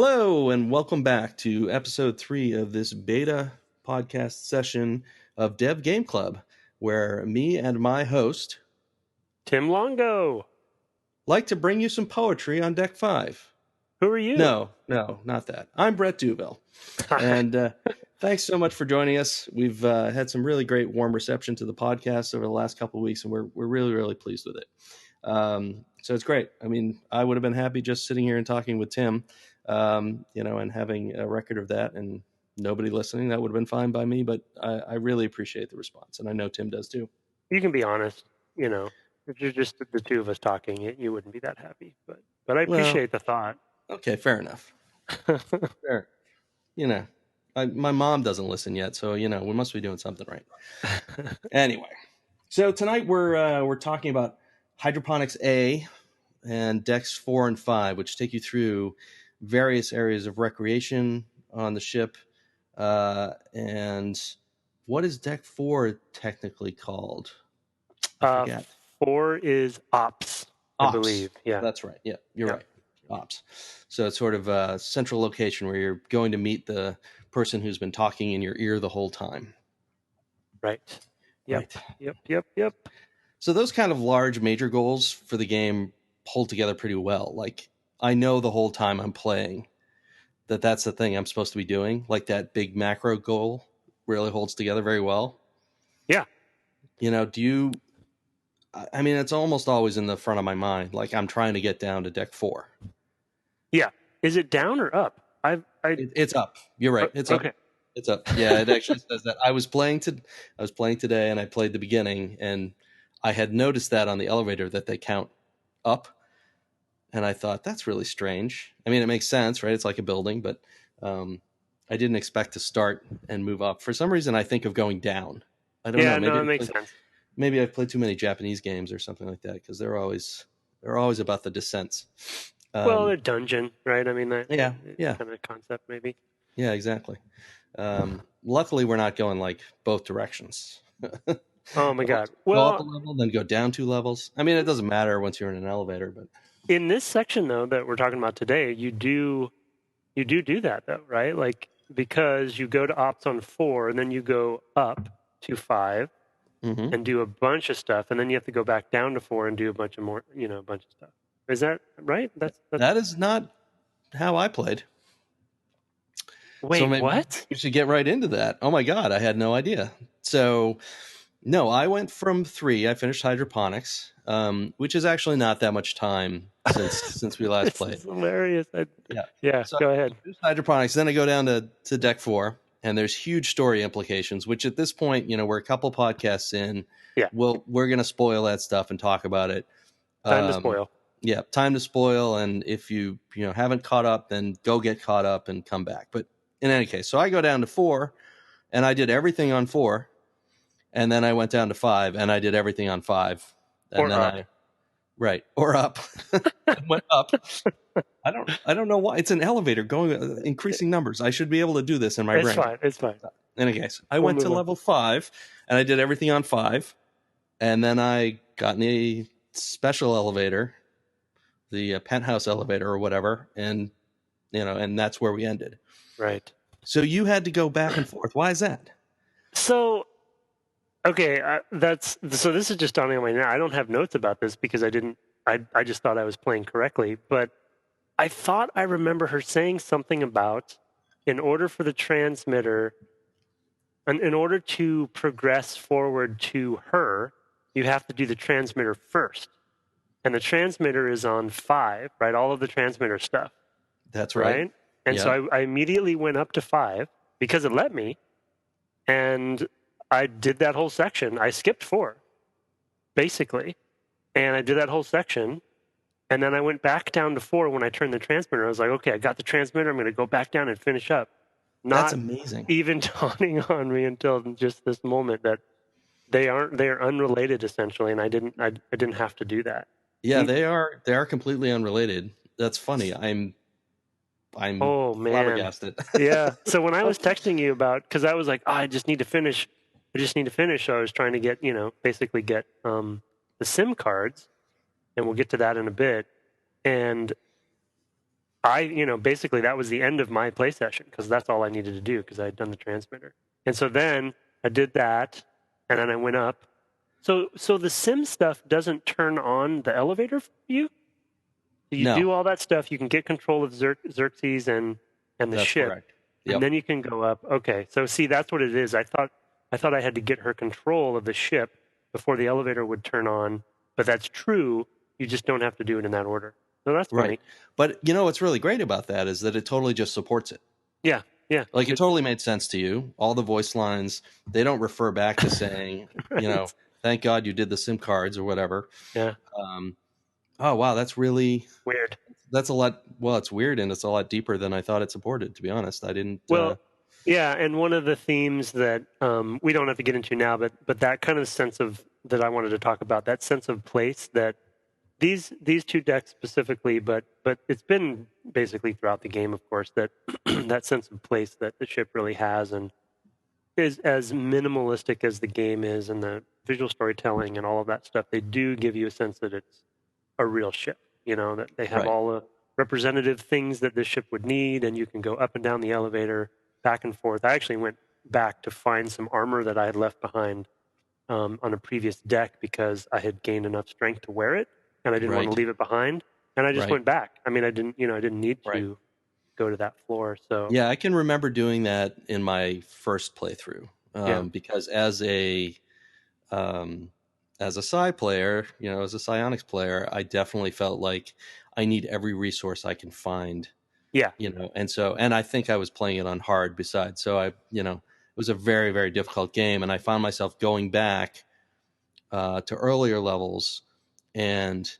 Hello, and welcome back to episode 3 of this beta podcast session of Dev Game Club, where me and my host, Tim Longo, like to bring you some poetry on Deck 5. Who are you? No, not that. I'm Brett Duville, and thanks so much for joining us. We've had some really great warm reception to the podcast over the last couple of weeks, and we're really, really pleased with it. So it's great. I mean, I would have been happy just sitting here and talking with Tim, and having a record of that and nobody listening. That would have been fine by me, but I really appreciate the response, and I know Tim does too. You can be honest. If you're just the two of us talking, you wouldn't be that happy. But I appreciate the thought. Okay, fair enough. Fair. My mom doesn't listen yet, so we must be doing something right. Anyway, so tonight we're talking about Hydroponics A and Decks 4 and 5, which take you through various areas of recreation on the ship. And what is Deck 4 technically called? I forget. 4 is ops, I believe. Yeah, that's right. Yeah, you're right. Ops. So it's sort of a central location where you're going to meet the person who's been talking in your ear the whole time. Right. Yep. Right. Yep. So those kind of large major goals for the game hold together pretty well. Like, I know the whole time I'm playing that's the thing I'm supposed to be doing. Like, that big macro goal really holds together very well. Yeah. It's almost always in the front of my mind. Like, I'm trying to get down to Deck 4. Yeah. Is it down or up? It's up. You're right. It's up. Okay. It's up. Yeah, it actually says that. I was playing today, and I played the beginning, and I had noticed that on the elevator that they count up. And I thought, that's really strange. I mean, it makes sense, right? It's like a building, but I didn't expect to start and move up. For some reason, I think of going down. I don't know. Yeah, no, it makes sense. Maybe I've played too many Japanese games or something like that, because they're always about the descents. They're dungeon, right? I mean, yeah, kind of concept, maybe. Yeah, exactly. Luckily, we're not going like both directions. Oh my God! Go up a level, then go down 2 levels. I mean, it doesn't matter once you're in an elevator, but in this section though that we're talking about today, you do that though, right? Like, because you go to ops on 4, and then you go up to 5 and do a bunch of stuff, and then you have to go back down to 4 and do a bunch of stuff. Is that right? That is not how I played. Wait, so what? You should get right into that. Oh my God, I had no idea. So, no, I went from 3. I finished Hydroponics, which is actually not that much time since we last played. This is hilarious. Yeah. So go ahead. Hydroponics. Then I go down to Deck 4, and there's huge story implications. Which at this point, we're a couple podcasts in. Yeah. We're going to spoil that stuff and talk about it. Time to spoil. Yeah, time to spoil. And if you haven't caught up, then go get caught up and come back. But in any case, so I go down to 4, and I did everything on 4, and then I went down to 5, and I did everything on 5, and or then up. Or up. Went up. I don't know why. It's an elevator going increasing numbers. I should be able to do this in my brain. It's fine. In any case, I went to level 5, and I did everything on 5, and then I got in the special elevator, the penthouse elevator or whatever, and and that's where we ended. Right. So you had to go back and forth. Why is that? So, okay, this is just dawning on me now. I don't have notes about this because I didn't. I just thought I was playing correctly, but I thought I remember her saying something about in order for the transmitter, and in order to progress forward to her, you have to do the transmitter first, and the transmitter is on 5, right? All of the transmitter stuff. That's right. And so I immediately went up to 5 because it let me, and I did that whole section. I skipped 4, basically, and I did that whole section, and then I went back down to 4 when I turned the transmitter. I was like, okay, I got the transmitter. I'm going to go back down and finish up. That's amazing. Even dawning on me until just this moment that they are unrelated essentially, and I didn't have to do that. Yeah, they are completely unrelated. That's funny. I'm flabbergasted. Yeah. So when I was texting you about, because I was like, I just need to finish. So I was trying to get, basically get the SIM cards, and we'll get to that in a bit. And basically that was the end of my play session because that's all I needed to do because I had done the transmitter. And so then I did that, and then I went up. So the sim stuff doesn't turn on the elevator for you. You No, do all that stuff. You can get control of Xerxes and the that's ship, correct. and Yep. then you can go up. Okay, so see, that's what it is. I thought I had to get her control of the ship before the elevator would turn on, but that's true. You just don't have to do it in that order. So that's Right. funny. But what's really great about that is that it totally just supports it. Yeah, yeah. Like, it totally made sense to you. All the voice lines, they don't refer back to saying, Right. thank God you did the SIM cards or whatever. Yeah. Um, oh, wow, that's Weird. a lot. Well, it's weird, and it's a lot deeper than I thought it supported, to be honest. I didn't. Well, yeah, and one of the themes that we don't have to get into now, but that kind of sense of that I wanted to talk about, that sense of place that these two decks specifically, but it's been basically throughout the game, of course, that that sense of place that the ship really has, and is as minimalistic as the game is, and the visual storytelling and all of that stuff. They do give you a sense that it's a real ship. That they have Right. all the representative things that this ship would need, and you can go up and down the elevator, back and forth. I actually went back to find some armor that I had left behind on a previous deck because I had gained enough strength to wear it, and I didn't want to Right. leave it behind. And I just Right. went back. I mean, I didn't need Right. to go to that floor. So Yeah, I can remember doing that in my first playthrough, yeah, because um, as a psi player, as a psionics player, I definitely felt like I need every resource I can find, yeah, and I think I was playing it on hard besides. So it was a very, very difficult game. And I found myself going back to earlier levels and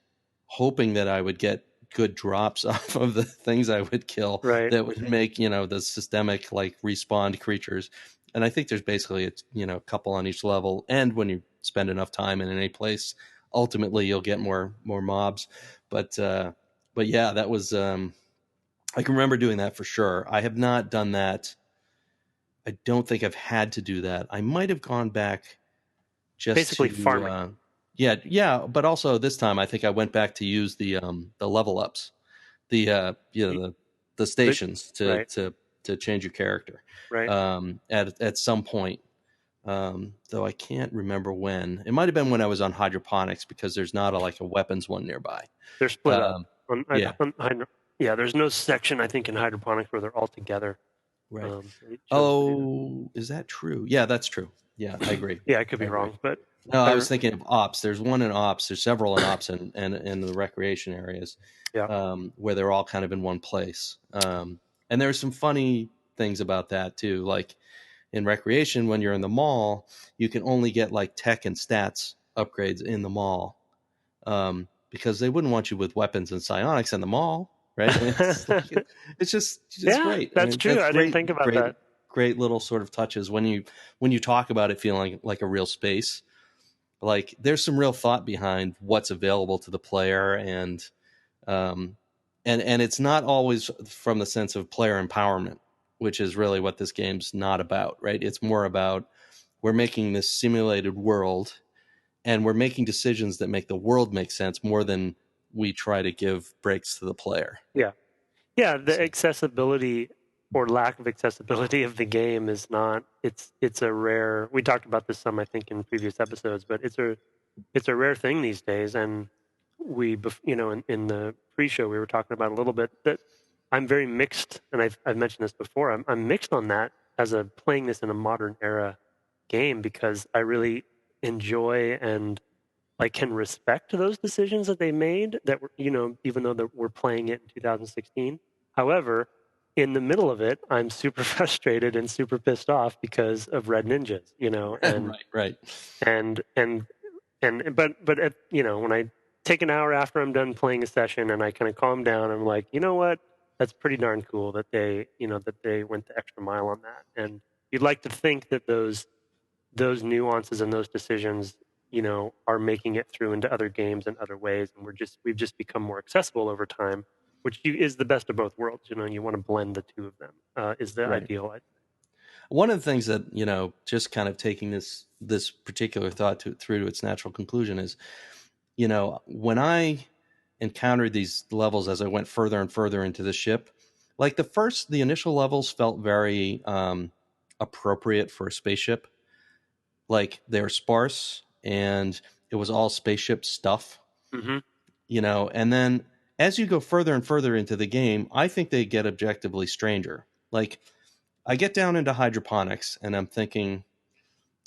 hoping that I would get good drops off of the things I would kill right. that would make, the systemic like respawned creatures. And I think there's basically a couple on each level. And when you spend enough time in any place, ultimately you'll get more mobs. But yeah, that was I can remember doing that for sure. I have not done that. I don't think I've had to do that. I might have gone back just Basically to farming. yeah, but also this time I think I went back to use the level ups, the But, stations to right, change your character right. at some point. Though I can't remember when. It might have been when I was on hydroponics because there's not a weapons one nearby. They're split up. Yeah, Yeah, there's no section I think in hydroponics where they're all together. right. It chose to do that. Oh, is that true? Yeah, that's true. Yeah, I agree. Yeah, I could I be agree. wrong, but No, I I, was thinking of ops. There's one in ops. There's several in ops and in the recreation areas, yeah, where they're all kind of in one place. And there's some funny things about that too. Like in recreation, when you're in the mall, you can only get like tech and stats upgrades in the mall, because they wouldn't want you with weapons and psionics in the mall, right? I mean, it's just yeah, great. I that's mean, true. that's I didn't think about that. great little sort of touches when you talk about it feeling like a real space. Like there's some real thought behind what's available to the player, um, and it's not always from the sense of player empowerment, which is really what this game's not about, right? It's more about we're making this simulated world, and we're making decisions that make the world make sense more than we try to give breaks to the player. Yeah, yeah. The So, accessibility or lack of accessibility of the game is not. It's a rare. We talked about this some, I think, in previous episodes, but it's a rare thing these days. And in the pre-show we were talking about a little bit that I'm very mixed, and I've mentioned this before. I'm mixed on that as a playing this in a modern era game because I really enjoy and like can respect those decisions that they made that were, even though that we're playing it in 2016. However, in the middle of it, I'm super frustrated and super pissed off because of red ninjas, and right. and and but when I take an hour after I'm done playing a session and I kind of calm down, I'm like, you know what? That's pretty darn cool that they went the extra mile on that. And you'd like to think that those nuances and those decisions, are making it through into other games in other ways, and we've just become more accessible over time, which is the best of both worlds. You want to blend the two of them. Is the Right. ideal. One of the things that, just kind of taking this particular thought through to its natural conclusion is, when I encountered these levels as I went further and further into the ship. Like the initial levels felt very appropriate for a spaceship. Like they're sparse and it was all spaceship stuff, Mm-hmm. and then as you go further and further into the game, I think they get objectively stranger. Like I get down into hydroponics and I'm thinking,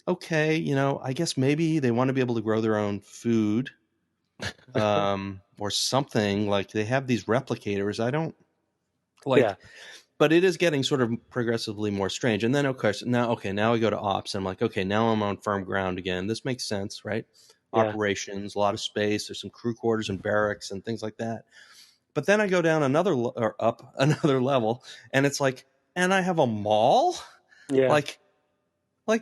okay, I guess maybe they want to be able to grow their own food, or something. Like they have these replicators. I don't like, Yeah. but it is getting sort of progressively more strange. And then of course now I go to ops and I'm like, okay, now I'm on firm ground again. This makes sense, right? Yeah. Operations, a lot of space. There's some crew quarters and barracks and things like that. But then I go down or up another level, and it's like, and I have a mall, Yeah. like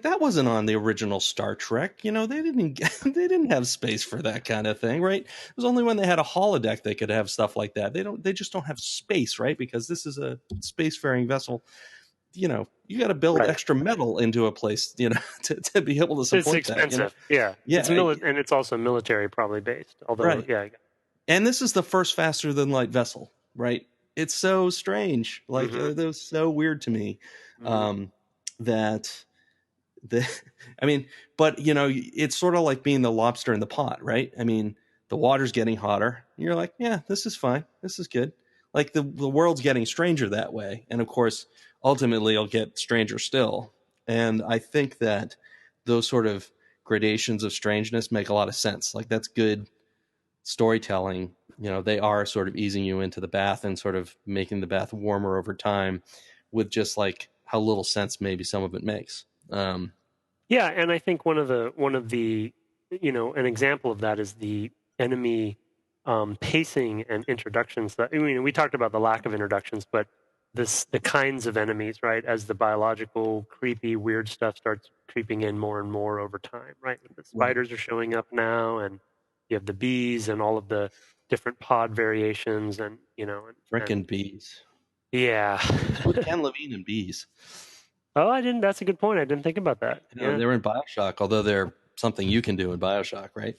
that wasn't on the original Star Trek. They didn't they didn't have space for that kind of thing, right? It was only when they had a holodeck they could have stuff like that. They just don't have space, right? Because this is a spacefaring vessel. You got to build Right. extra metal into a place, to be able to It's support that. expensive. Yeah. Yeah, And it's also military probably based. Although, right. yeah. And this is the first faster than light vessel, right? It's so strange. Like Mm-hmm. that was so weird to me, Mm-hmm. that the I mean, but it's sort of like being the lobster in the pot, right? I mean, the water's getting hotter. You're like, yeah, this is fine. This is good. Like the world's getting stranger that way. And of course, ultimately it'll get stranger still. And I think that those sort of gradations of strangeness make a lot of sense. Like that's good storytelling. They are sort of easing you into the bath and sort of making the bath warmer over time with just like how little sense maybe some of it makes. Yeah, and I think one of the an example of that is the enemy pacing and introductions. That, I mean, we talked about the lack of introductions, but the kinds of enemies, right? As the biological, creepy, weird stuff starts creeping in more and more over time, right? The Right. spiders are showing up now, and you have the bees and all of the different pod variations, and Frickin' bees. yeah. Put Ken Levine in bees. Oh, I didn't. That's a good point. I didn't think about that. Yeah. They're in Bioshock, although they're something you can do in Bioshock, right?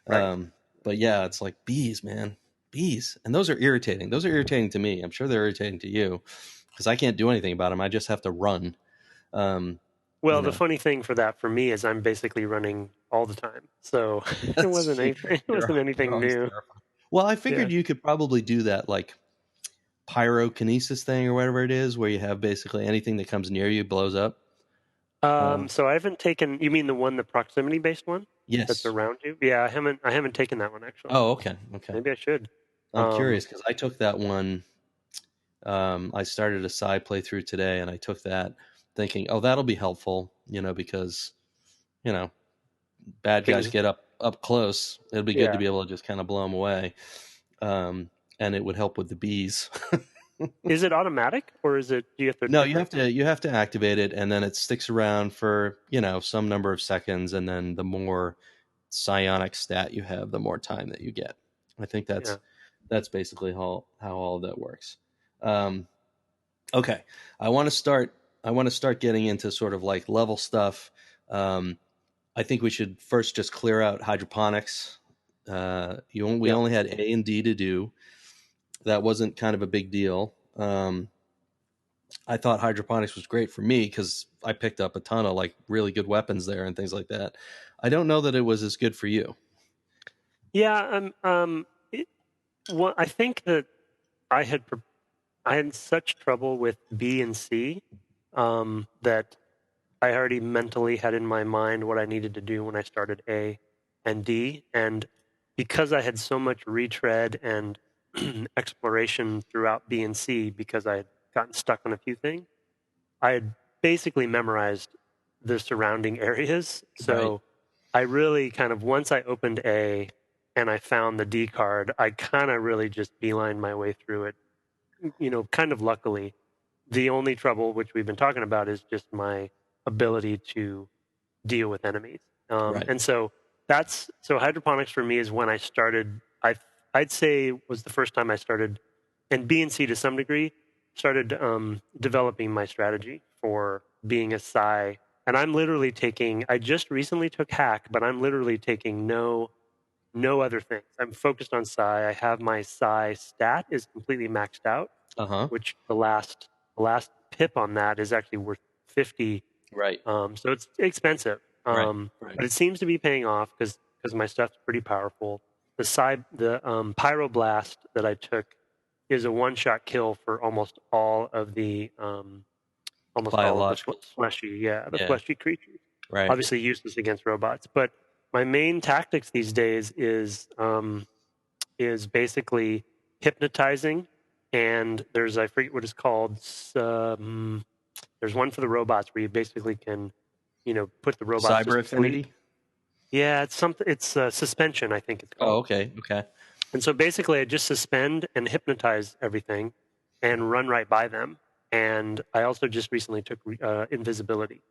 Right. But yeah, it's like bees, man. Bees. And those are irritating. Those are irritating to me. I'm sure they're irritating to you because I can't do anything about them. I just have to run. Um, Well, you the know, funny thing for that for me is I'm basically running all the time, so it that's wasn't anything. It wasn't you're anything always new. terrifying. Well, I Yeah. figured you could probably do that like pyrokinesis thing or whatever it is, where you have basically anything that comes near you blows up. So I haven't taken. You mean the proximity based one that's Yes. around you? Yeah, I haven't taken that one actually. Oh, okay. Okay. Maybe I should. I'm Um, curious because I took that one. I started a side playthrough today, and I took that thinking, "Oh, that'll be helpful," because you know bad guys things. get up close. It'll be good to Yeah. be able to just kind of blow them away, and it would help with the bees. Is it automatic or is it? Do you have to? No, you have to activate it, and then it sticks around for some number of seconds, and then the more psionic stat you have, the more time that you get. I think Yeah. that's basically how all of that works. Um, okay, I want to start getting into sort of like level stuff. I think we should first just clear out hydroponics. We Yeah. only had A and D to do. That wasn't kind of a big deal. I thought hydroponics was great for me because I picked up a ton of like really good weapons there and things like that. I don't know that it was as good for you. Yeah. Well, I think that I had pre- I had such trouble with B and C that I already mentally had in my mind what I needed to do when I started A and D. And because I had so much retread and exploration throughout B and C, because I had gotten stuck on a few things, I had basically memorized the surrounding areas. Right. So I really kind of, once I opened A and I found the D card, I kind of really just beelined my way through it, kind of luckily. The only trouble, which we've been talking about, is just my ability to deal with enemies. Right. And so hydroponics for me is when I started. I'd say was the first time I started, and B and C to some degree started developing my strategy for being a psi. And I'm literally taking. I just recently took hack, but I'm literally taking no no other things. I'm focused on psi. I have my psi stat is completely maxed out, which the last pip on that is actually worth 50. Right. So it's expensive. Right. But it seems to be paying off because my stuff's pretty powerful. The pyroblast that I took is a one-shot kill for almost all of the Biologicals. fleshy creatures. Right. Obviously useless against robots, but my main tactics these days is basically hypnotizing, and there's, I forget what it's called. There's one for the robots where you basically can, put the robots Cyber to affinity. sleep. Yeah, it's something. It's suspension, I think it's called. Oh, okay. And so basically, I just suspend and hypnotize everything, and run right by them. And I also just recently took invisibility,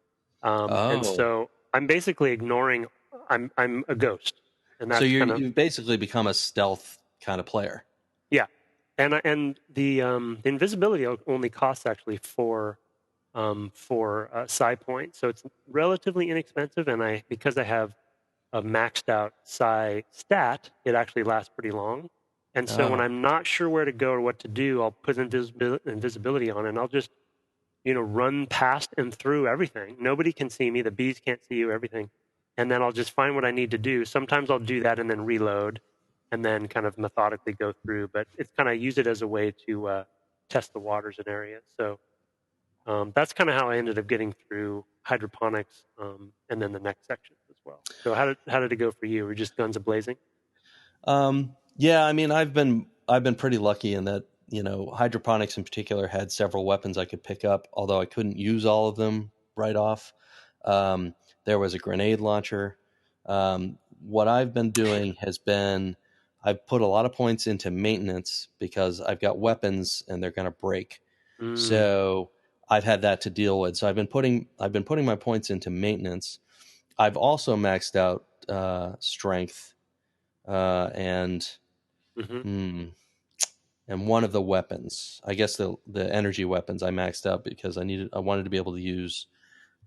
and so I'm basically ignoring. I'm a ghost, and that's so you've basically become a stealth kind of player. Yeah, and the invisibility only costs actually four psi points, so it's relatively inexpensive. And because I have a maxed out psi stat, it actually lasts pretty long. And so when I'm not sure where to go or what to do, I'll put invisibility on, and I'll just run past and through everything. Nobody can see me. The bees can't see you. Everything. And then I'll just find what I need to do. Sometimes I'll do that and then reload, and then kind of methodically go through. But it's kind of use it as a way to test the waters in areas. So that's kind of how I ended up getting through hydroponics, and then the next section as well. So how did it go for you? Were you just guns a-blazing? Yeah, I mean, I've been pretty lucky in that, hydroponics in particular had several weapons I could pick up, although I couldn't use all of them right off. There was a grenade launcher. What I've been doing has been I've put a lot of points into maintenance because I've got weapons and they're going to break. So I've had that to deal with. So I've been putting my points into maintenance. I've also maxed out strength and one of the weapons. I guess the energy weapons I maxed out because I wanted to be able to use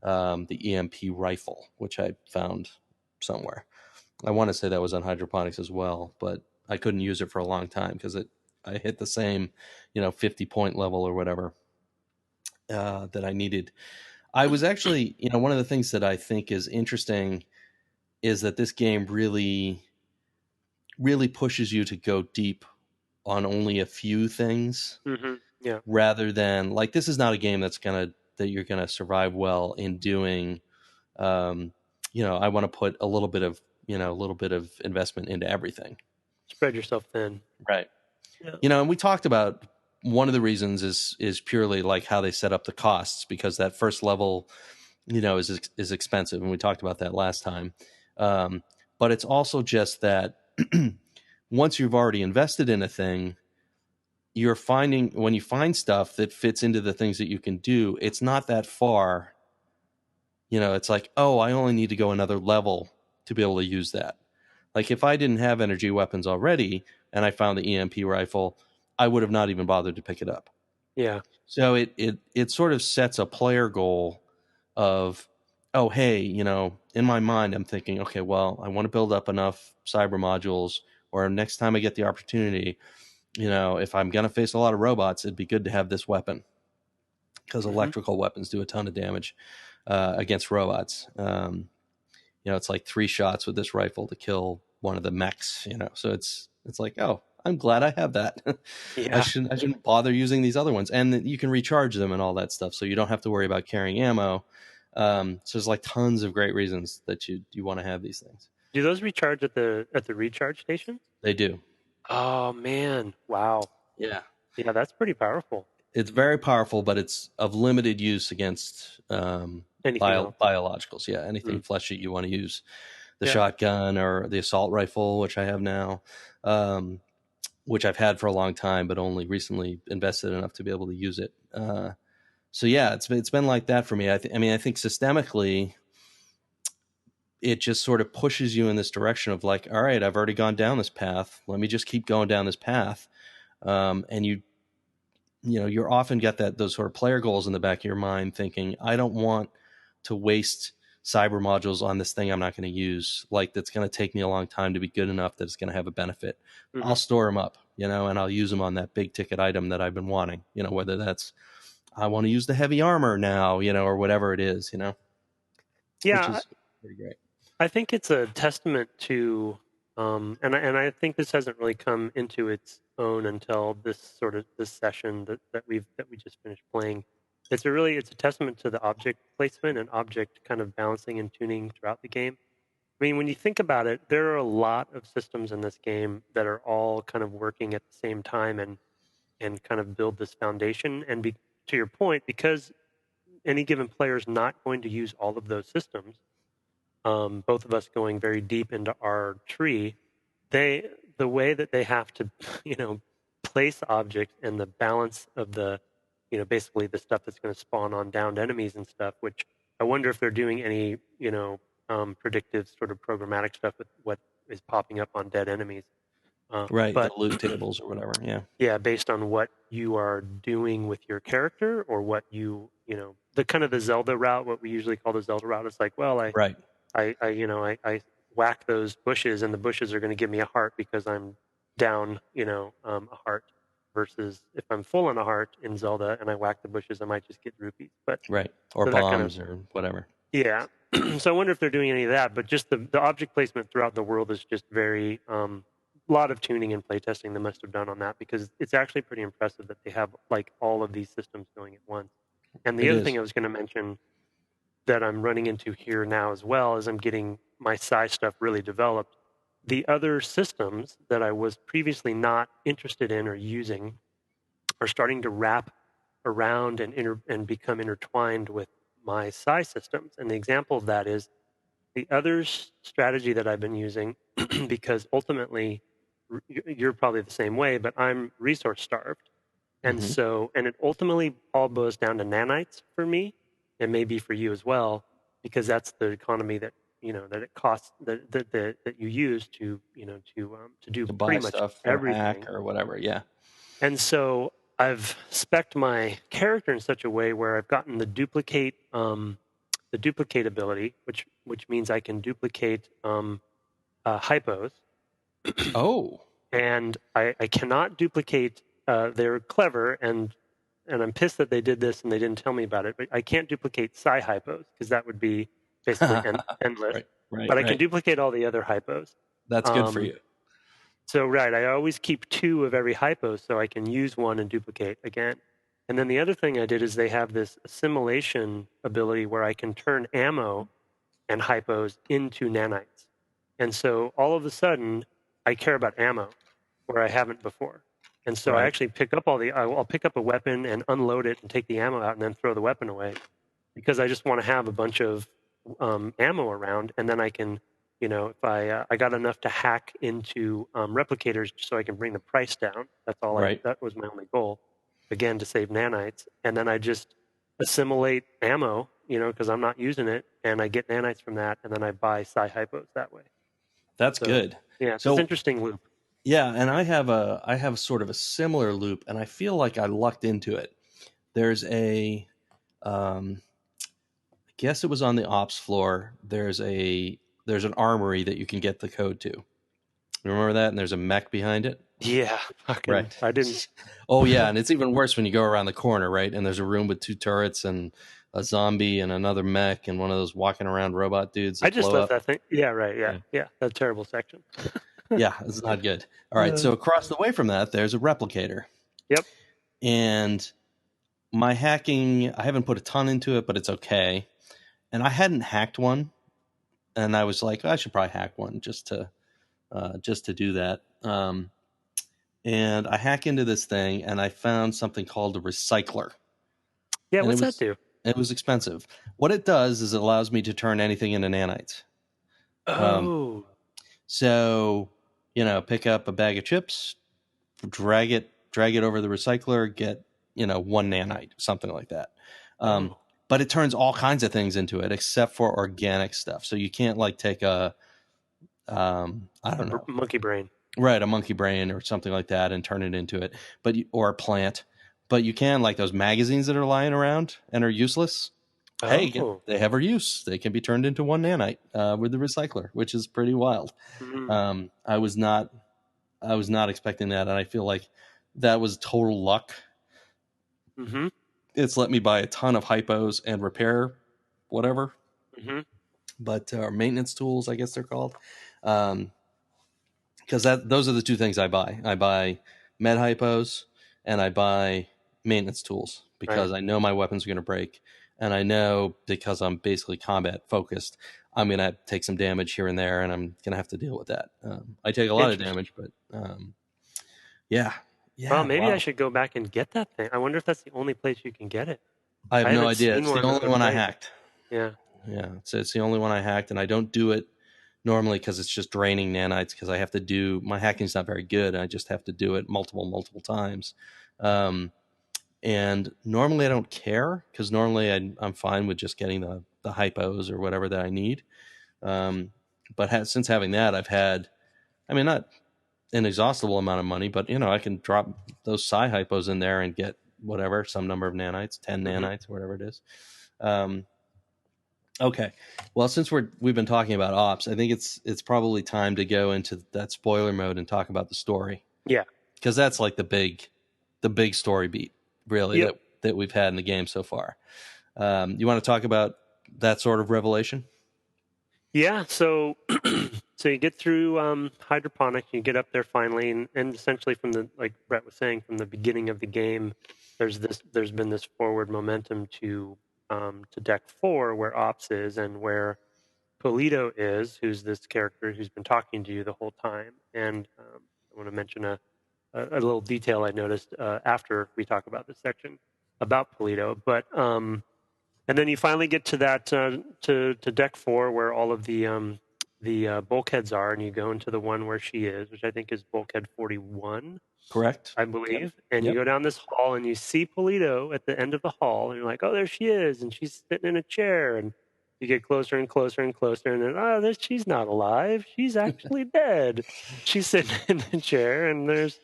the EMP rifle, which I found somewhere. I want to say that was on hydroponics as well, but I couldn't use it for a long time because I hit the same 50 point level or whatever that I needed. I was actually, one of the things that I think is interesting is that this game really pushes you to go deep on only a few things. Yeah. Rather than, like, this is not a game that you're gonna survive well in doing. I want to put a little bit of investment into everything. Spread yourself thin. Right. Yeah. And we talked about one of the reasons is purely like how they set up the costs, because that first level, is expensive, and we talked about that last time. But it's also just that once you've already invested in a thing, you're finding when you find stuff that fits into the things that you can do, it's not that far. It's like, oh, I only need to go another level to be able to use that. Like if I didn't have energy weapons already and I found the EMP rifle, I would have not even bothered to pick it up. Yeah. So it sort of sets a player goal of, oh, hey, in my mind, I'm thinking, okay, well, I want to build up enough cyber modules, or next time I get the opportunity, if I'm going to face a lot of robots, it'd be good to have this weapon, because electrical weapons do a ton of damage against robots. It's like 3 shots with this rifle to kill one of the mechs, so it's like, oh, I'm glad I have that. Yeah. I shouldn't bother using these other ones, and you can recharge them and all that stuff, so you don't have to worry about carrying ammo. So there's like tons of great reasons that you want to have these things. Do those recharge at the recharge station? They do. Oh man! Wow. Yeah. Yeah, that's pretty powerful. It's very powerful, but it's of limited use against biologicals. Yeah, anything fleshy you want to use. The shotgun or the assault rifle, which I have now, which I've had for a long time, but only recently invested enough to be able to use it. So yeah, it's been like that for me. I think systemically, it just sort of pushes you in this direction of like, all right, I've already gone down this path. Let me just keep going down this path. And you're often got those sort of player goals in the back of your mind, thinking, I don't want to waste cyber modules on this thing I'm not going to use, like that's going to take me a long time to be good enough that it's going to have a benefit. I'll store them up, and I'll use them on that big ticket item that I've been wanting, whether that's I want to use the heavy armor now, or whatever it is, which is pretty great. I think it's a testament to, and I think this hasn't really come into its own until this session that we just finished playing. It's a testament to the object placement and object kind of balancing and tuning throughout the game. I mean, when you think about it, there are a lot of systems in this game that are all kind of working at the same time and kind of build this foundation. And to your point, because any given player is not going to use all of those systems, both of us going very deep into our tree, the way that they have to, place objects and the balance of the, basically the stuff that's going to spawn on downed enemies and stuff, which I wonder if they're doing any, predictive sort of programmatic stuff with what is popping up on dead enemies. Right, the loot tables or whatever, yeah. Yeah, based on what you are doing with your character or what the kind of the Zelda route, what we usually call the Zelda route. It's like, well, I whack those bushes and the bushes are going to give me a heart because I'm down, a heart. Versus if I'm full on a heart in Zelda and I whack the bushes, I might just get rupees. But right, or so bombs or whatever. Yeah. So I wonder if they're doing any of that. But just the object placement throughout the world is just very lot of tuning and playtesting they must have done on that, because it's actually pretty impressive that they have like all of these systems going at once. And the other thing I was going to mention that I'm running into here now as well is I'm getting my psi stuff really developed. The other systems that I was previously not interested in or using are starting to wrap around and become intertwined with my psi systems. And the example of that is the other strategy that I've been using, because ultimately you're probably the same way, but I'm resource starved. And so, and it ultimately all boils down to nanites for me, and maybe for you as well, because that's the economy that that it costs that you use to do to pretty buy much stuff everything or hack or whatever. Yeah. And so I've spec'd my character in such a way where I've gotten the duplicate ability, which means I can duplicate hypos. Oh. And I cannot duplicate. They're clever, and I'm pissed that they did this and they didn't tell me about it. But I can't duplicate psi hypos because that would be basically endless. Right, but I can duplicate all the other hypos. That's good for you. So I always keep 2 of every hypo so I can use one and duplicate again. And then the other thing I did is they have this assimilation ability where I can turn ammo and hypos into nanites. And so all of a sudden I care about ammo where I haven't before. And so I actually pick up I'll pick up a weapon and unload it and take the ammo out and then throw the weapon away, because I just want to have a bunch of ammo around, and then I can, if I got enough to hack into replicators so I can bring the price down. That's all. That was my only goal, again, to save nanites, and then I just assimilate ammo, because I'm not using it, and I get nanites from that, and then I buy psi hypos that way. That's good. Yeah, so it's an interesting loop. Yeah, and I have sort of a similar loop, and I feel like I lucked into it. There's I guess it was on the ops floor. There's an armory that you can get the code to. You remember that? And there's a mech behind it. Yeah, right. I didn't. Oh yeah, and it's even worse when you go around the corner, right? And there's a room with 2 turrets and a zombie and another mech and one of those walking around robot dudes. I just left that thing. Yeah, right. Yeah. That terrible section. Yeah, it's not good. All right, so across the way from that, there's a replicator. Yep. And my hacking, I haven't put a ton into it, but it's okay. And I hadn't hacked one, and I was like, I should probably hack one just to do that. And I hack into this thing, and I found something called a recycler. Yeah, what's that do? It was expensive. What it does is it allows me to turn anything into nanites. Oh. So, pick up a bag of chips, drag it over the recycler, get, 1 nanite, something like that. But it turns all kinds of things into it except for organic stuff. So you can't take a, I don't know, monkey brain. Right, a monkey brain or something like that and turn it into it, or a plant. But you can, those magazines that are lying around and are useless, hey, again, Oh. they have a use. They can be turned into 1 nanite with the recycler, which is pretty wild. Mm. I was not expecting that, and I feel like that was total luck. Mm-hmm. It's let me buy a ton of hypos and repair whatever, Mm-hmm. but maintenance tools, I guess they're called. Because those are the two things I buy. I buy med hypos and I buy maintenance tools because Right. I know my weapons are going to break, and I know because I'm basically combat focused, I'm going to take some damage here and there, and I'm going to have to deal with that. I take a lot of Interesting. damage, but yeah, Well, yeah, maybe I wow. should go back and get that thing. I wonder if that's the only place you can get it. I have I no haven't idea. seen It's the one only other one I place. hacked. Yeah. Yeah, it's the only one I hacked, and I don't do it normally because it's just draining nanites. Because I have to do my hacking's not very good. I just have to do it multiple times. And normally I don't care because normally I'm fine with just getting the hypos or whatever that I need. But since having that, I've had, I mean, not an exhaustible amount of money, but I can drop those psi hypos in there and get whatever, some number of nanites, 10 Mm-hmm. nanites, whatever it is. Okay. Well, since we've been talking about ops, I think it's probably time to go into that spoiler mode and talk about the story. Yeah. Because that's like the big story beat, really, Yep. that we've had in the game so far. You want to talk about that sort of revelation? Yeah. So so you get through hydroponics, you get up there finally, and essentially from the, like Brett was saying, from the beginning of the game, there's been this forward momentum to deck 4 where Ops is and where Polito is, who's this character who's been talking to you the whole time. And I want to mention a little detail I noticed after we talk about this section about Polito. But and then you finally get to that to deck 4 where all of the bulkheads are, and you go into the one where she is, which I think is bulkhead 41. Correct. I believe. Yep. And you Yep. go down this hall and you see Polito at the end of the hall, and you're like, oh, there she is, and she's sitting in a chair, and you get closer and closer and closer, and then she's not alive, she's actually dead. She's sitting in the chair, and there's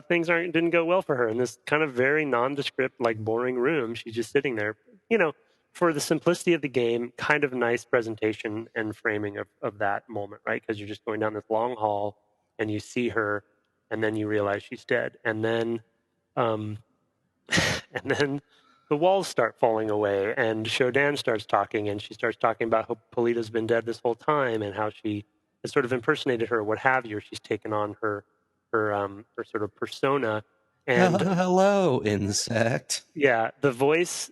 things didn't go well for her in this kind of very nondescript, like boring room. She's just sitting there, you know, for the simplicity of the game, kind of nice presentation and framing of that moment, right? Because you're just going down this long hall and you see her, and then you realize she's dead, and then um, and then the walls start falling away, and Shodan starts talking, and she starts talking about how Polita's been dead this whole time, and how she has sort of impersonated her, what have you. Or she's taken on her sort of persona, and Hello, insect. yeah, the voice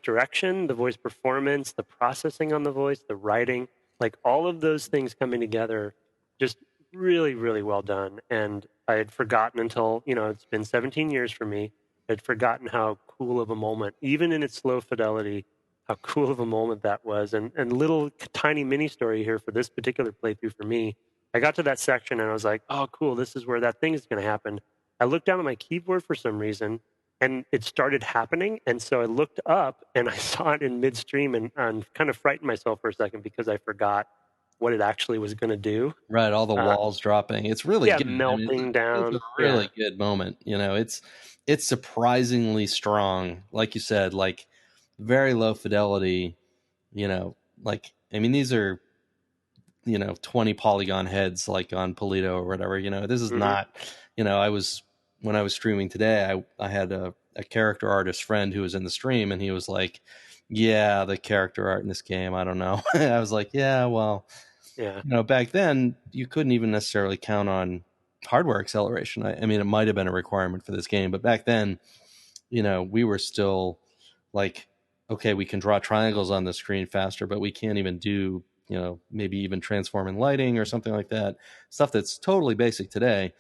direction, the voice performance, the processing on the voice, the writing, like all of those things coming together, just really, really well done. And I had forgotten until, it's been 17 years for me. I'd forgotten how cool of a moment, even in its slow fidelity, how cool of a moment that was. And little tiny mini story here for this particular playthrough for me. I got to that section and I was like, oh, cool, this is where that thing is going to happen. I looked down at my keyboard for some reason, and it started happening. And so I looked up and I saw it in midstream, and kind of frightened myself for a second because I forgot what it actually was going to do. Right, all the walls dropping. It's really Yeah, good. I mean, melting it's a down. Yeah. really good moment. It's surprisingly strong. Like you said, like very low fidelity. Like I mean, these are 20 polygon heads like on Polito or whatever. This is Mm-hmm. not. When I was streaming today, I had a character artist friend who was in the stream, and he was like, "Yeah, the character art in this game, I don't know." I was like, "Yeah, well." Yeah. Back then you couldn't even necessarily count on hardware acceleration. I mean, it might have been a requirement for this game, but back then, we were still like, okay, we can draw triangles on the screen faster, but we can't even do, maybe even transforming lighting or something like that. Stuff that's totally basic today.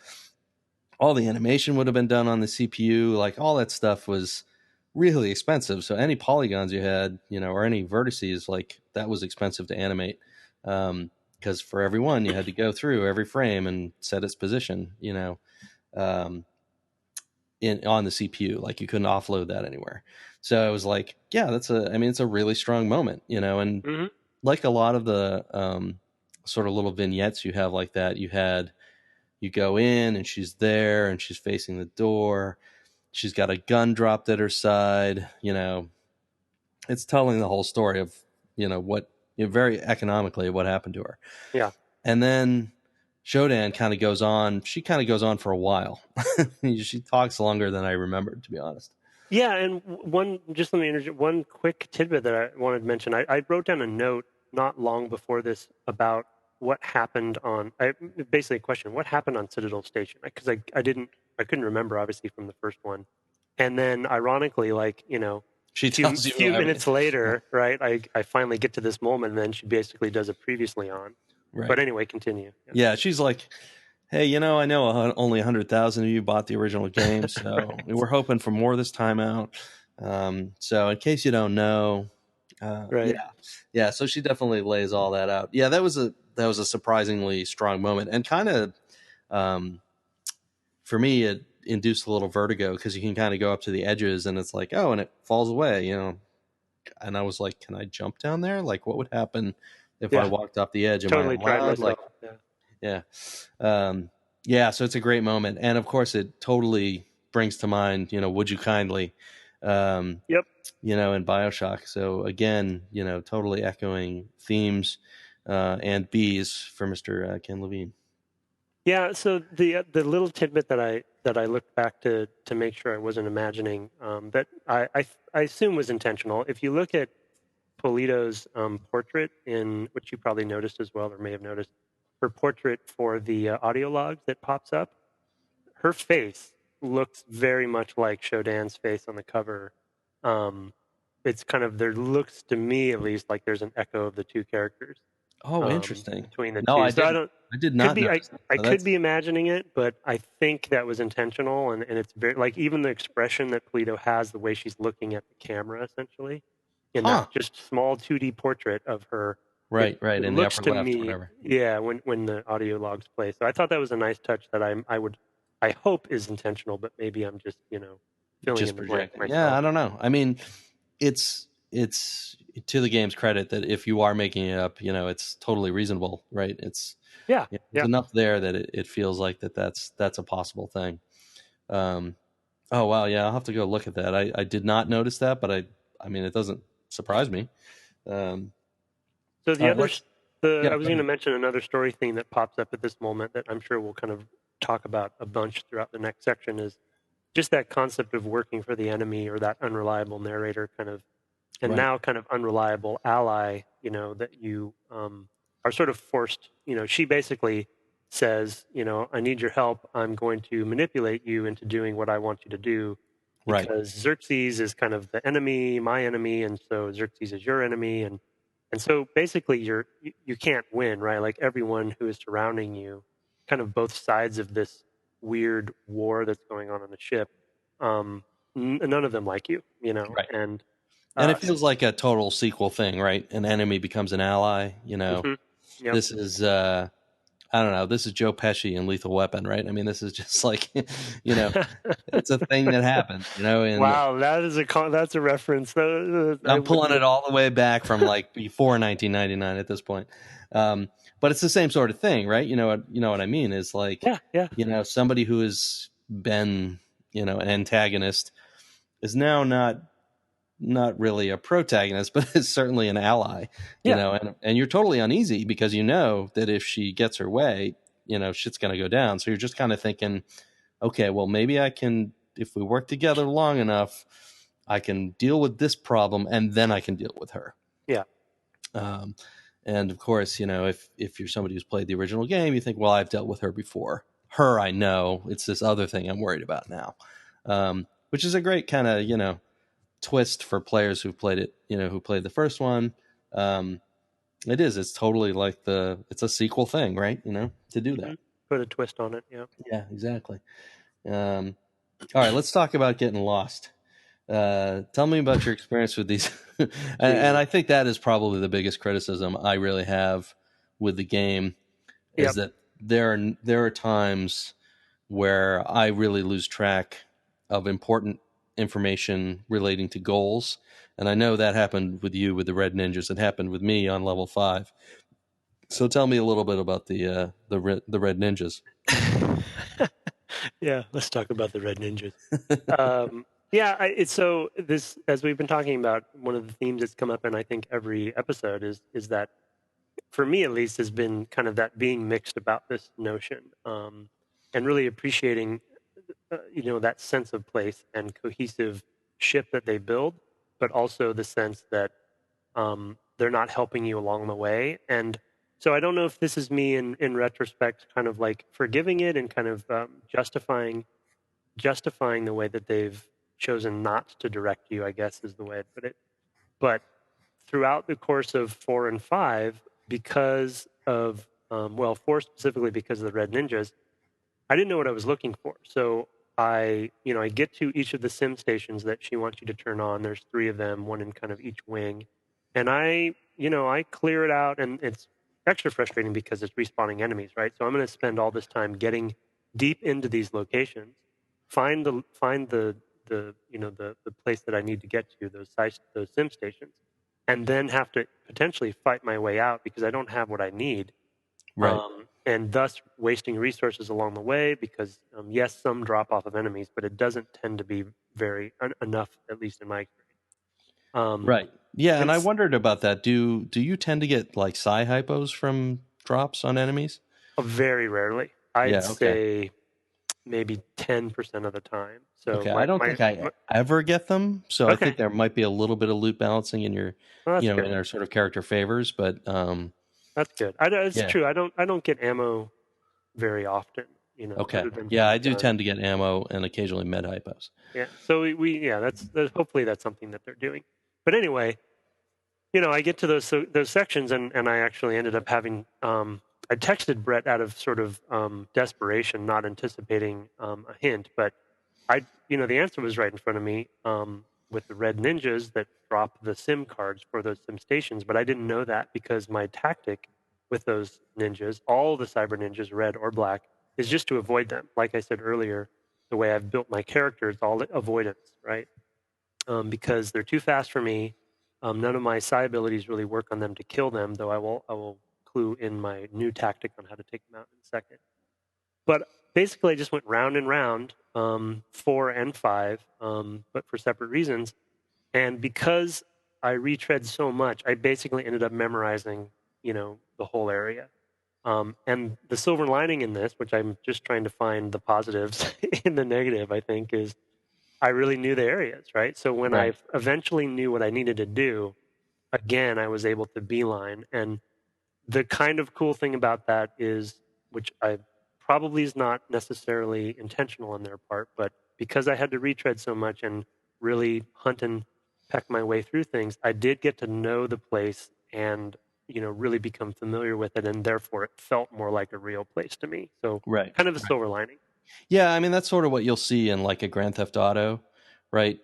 All the animation would have been done on the CPU. Like all that stuff was really expensive. So any polygons you had, or any vertices, like that was expensive to animate. Because for every one you had to go through every frame and set its position, um, on the CPU. Like you couldn't offload that anywhere. So I was like, yeah, it's a really strong moment, and Mm-hmm. like a lot of the sort of little vignettes you have like that, you go in and she's there and she's facing the door. She's got a gun dropped at her side, it's telling the whole story of what very economically what happened to her. Yeah. And then Shodan kind of goes on. She kind of goes on for a while. She talks longer than I remembered, to be honest. Yeah, and just let me interject one quick tidbit that I wanted to mention. I wrote down a note not long before this about what happened on basically a question: what happened on Citadel Station? Because I couldn't remember obviously from the first one, and then ironically, like she tells you few minutes later, yeah. right? I finally get to this moment, and then she basically does it previously on. Right. But anyway, continue. Yeah, she's like, hey, I know only 100,000 of you bought the original game, so Right. we're hoping for more this time out. So in case you don't know, right. yeah. So she definitely lays all that out. Yeah, that was a surprisingly strong moment, and kind of, for me, it induced a little vertigo because you can kind of go up to the edges, and it's like, oh, and it falls away, And I was like, can I jump down there? Like, what would happen if I walked off the edge? Am totally I tried allowed? myself. So it's a great moment, and of course, it totally brings to mind, would you kindly, Yep. In BioShock. So again, totally echoing themes and bees for Mr. Ken Levine. Yeah. So the little tidbit that I looked back to make sure I wasn't imagining that I assume was intentional. If you look at Polito's portrait, in which you probably noticed as well, or may have noticed, her portrait for the audio logs that pops up, her face looks very much like Shodan's face on the cover. It's kind of, there looks to me at least like there's an echo of the two characters. Oh, interesting. Between the No, two. I So didn't. I did not notice that. I could be imagining it, but I think that was intentional, and it's very, like, even the expression that Polito has, the way she's looking at the camera, essentially, in that just small 2D portrait of her. Right, It in the looks upper to left, me, whatever. yeah, when the audio logs play. So I thought that was a nice touch that I hope is intentional, but maybe I'm just filling in the blank myself. Yeah, I don't know. I mean, it's to the game's credit that if you are making it up, it's totally reasonable, right? It's there's enough there that it feels like that's a possible thing. Oh wow, yeah, I'll have to go look at that. I did not notice that, but I mean, it doesn't surprise me. So the other, I was going to ahead. mention another story theme that pops up at this moment that I'm sure we'll kind of talk about a bunch throughout the next section, is just that concept of working for the enemy, or that unreliable narrator kind of, and now kind of unreliable ally, that you are sort of forced, she basically says, I need your help. I'm going to manipulate you into doing what I want you to do, because Xerxes is kind of the enemy, my enemy, and so Xerxes is your enemy, and so basically you can't win, right? Like, everyone who is surrounding you, kind of both sides of this weird war that's going on the ship, none of them like you, and it feels like a total sequel thing, right? An enemy becomes an ally. Yep. This is I don't know. This is Joe Pesci in Lethal Weapon, right? I mean, this is just like it's a thing that happens. And wow, that's a reference. I'm pulling it all the way back from like before 1999 at this point. But it's the same sort of thing, right? You know what I mean? Is like, somebody who has been, an antagonist is now not really a protagonist, but is certainly an ally, and you're totally uneasy because that if she gets her way, shit's going to go down. So you're just kind of thinking, okay, well, maybe I can, if we work together long enough, I can deal with this problem, and then I can deal with her. Yeah. And of course, if you're somebody who's played the original game, you think, well, I've dealt with her before. Her, I know. It's this other thing I'm worried about now, which is a great kind of, twist for players who've played it, who played the first one. It's totally like it's a sequel thing, right? To do that. Put a twist on it. Yeah, exactly. All right, let's talk about getting lost. Tell me about your experience with these. and I think that is probably the biggest criticism I really have with the game, is that there are times where I really lose track of important information relating to goals. And I know that happened with you with the Red Ninjas. It happened with me on level 5. So tell me a little bit about the Red Ninjas. Yeah, let's talk about the Red Ninjas. Yeah, it's so this, as we've been talking about, one of the themes that's come up in I think every episode is that, for me at least, has been kind of that being mixed about this notion, and really appreciating that sense of place and cohesive ship that they build, but also the sense that they're not helping you along the way. And so I don't know if this is me in retrospect, kind of like forgiving it and kind of justifying the way that they've chosen not to direct you, I guess is the way I'd put it. But throughout the course of 4 and 5, because of, well, 4 specifically because of the Red Ninjas, I didn't know what I was looking for. So I get to each of the sim stations that she wants you to turn on. There's 3 of them, one in kind of each wing. And I clear it out, and it's extra frustrating because it's respawning enemies, right? So I'm going to spend all this time getting deep into these locations, find the place that I need to get to, those sim stations, and then have to potentially fight my way out because I don't have what I need, Right. and thus wasting resources along the way because, yes, some drop off of enemies, but it doesn't tend to be enough, at least in my experience. Right. Yeah, and And I wondered about that. Do you tend to get like psi hypos from drops on enemies? very rarely, I'd Yeah, okay. say maybe 10% of the time. So Okay, I don't think I ever get them, so I okay, think there might be a little bit of loot balancing in your, well, that's in good. our sort of character favors, but That's good. It's yeah. true. I don't get ammo very often, Okay. other than Yeah, from I the do gun. tend to get ammo and occasionally med hypos. Yeah. So yeah, hopefully that's something that they're doing. But anyway, I get to those sections, and I actually ended up having, I texted Brett out of sort of desperation, not anticipating a hint, but the answer was right in front of me, with the red ninjas that drop the sim cards for those sim stations. But I didn't know that because my tactic with those ninjas, all the cyber ninjas, red or black, is just to avoid them. Like I said earlier, the way I've built my character is all avoidance, right? Because they're too fast for me. None of my psi abilities really work on them to kill them, though I will clue in my new tactic on how to take them out in a second. But basically, I just went round and round, 4 and 5, but for separate reasons. And because I retread so much, I basically ended up memorizing, the whole area. And the silver lining in this, which I'm just trying to find the positives in the negative, I think, is I really knew the areas, right? So when I Right. eventually knew what I needed to do, again, I was able to beeline. And the kind of cool thing about that is, which I probably is not necessarily intentional on their part, but because I had to retread so much and really hunt and peck my way through things, I did get to know the place and really become familiar with it, and therefore it felt more like a real place to me. So Right. kind of a Right. silver lining. Yeah, I mean that's sort of what you'll see in like a Grand Theft Auto, right?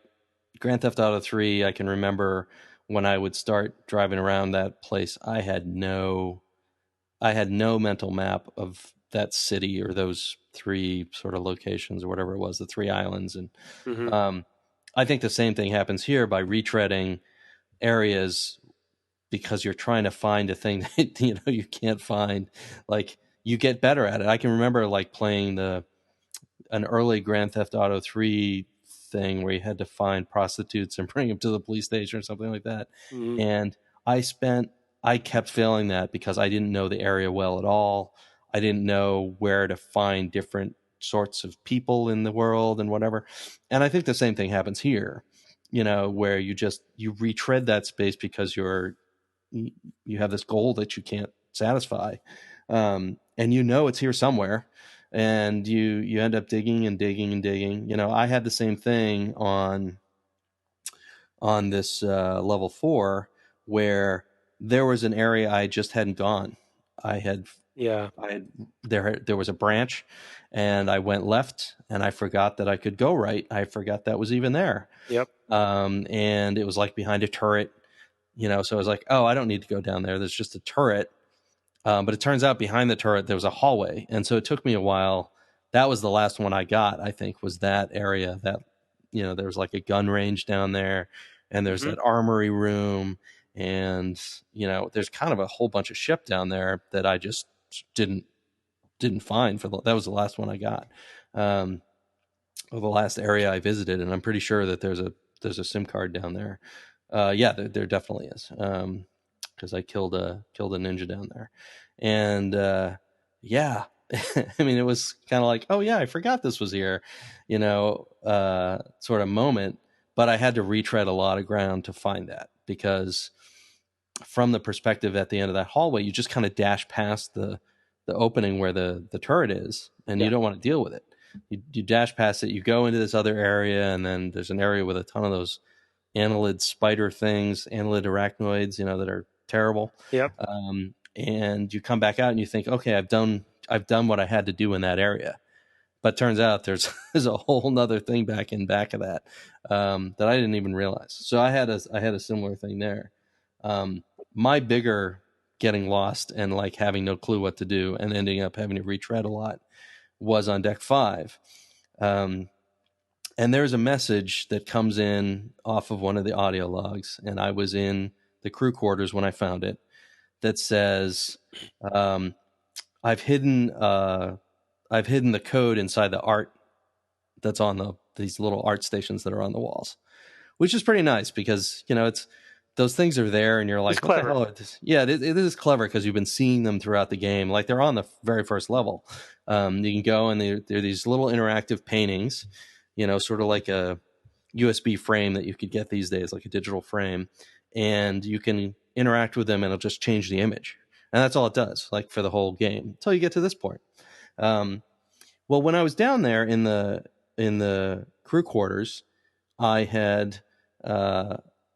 Grand Theft Auto 3, I can remember when I would start driving around that place, I had no mental map of that city or those 3 sort of locations or whatever it was, the 3 islands. And Hmm. um, I think the same thing happens here by retreading areas because you're trying to find a thing that you can't find. Like you get better at it. I can remember like playing an early Grand Theft Auto 3 thing where you had to find prostitutes and bring them to the police station or something like that. Hmm. And I kept failing that because I didn't know the area well at all. I didn't know where to find different sorts of people in the world and whatever. And I think the same thing happens here, where you retread that space because you have this goal that you can't satisfy. And it's here somewhere, and you end up digging and digging and digging. I had the same thing on this level 4 where there was an area I just hadn't gone. I had Yeah. I had there was a branch, and I went left, and I forgot that I could go right. I forgot that was even there. Yep. And it was like behind a turret, so I was like, oh, I don't need to go down there. There's just a turret. But it turns out behind the turret there was a hallway, and so it took me a while. That was the last one I got. I think was that area that there was like a gun range down there, and there's Hmm. that armory room, and there's kind of a whole bunch of ship down there that I just didn't find that was the last one I got. Um, of the last area I visited, and I'm pretty sure that there's a SIM card down there. Yeah, there definitely is. Because I killed a ninja down there, and yeah, I mean, it was kind of like, oh yeah, I forgot this was here, sort of moment. But I had to retread a lot of ground to find that, because from the perspective at the end of that hallway, you just kind of dash past the opening where the turret is, and you don't want to deal with it. You dash past it, you go into this other area, and then there's an area with a ton of those annelid spider things, annelid arachnoids, that are terrible. Yep. And you come back out and you think, okay, I've done what I had to do in that area. But turns out there's a whole nother thing back of that that I didn't even realize. So I had a similar thing there. My bigger getting lost and like having no clue what to do and ending up having to retread a lot was on deck 5. And there's a message that comes in off of one of the audio logs, and I was in the crew quarters when I found it, that says, I've hidden the code inside the art that's on these little art stations that are on the walls, which is pretty nice, because it's those things are there, and you're like, what the hell are this? Yeah, it is clever, because you've been seeing them throughout the game. Like, they're on the very first level. You can go, and they're these little interactive paintings, sort of like a USB frame that you could get these days, like a digital frame, and you can interact with them, and it'll just change the image. And that's all it does, like, for the whole game, until you get to this point. Well, when I was down there in the crew quarters, I had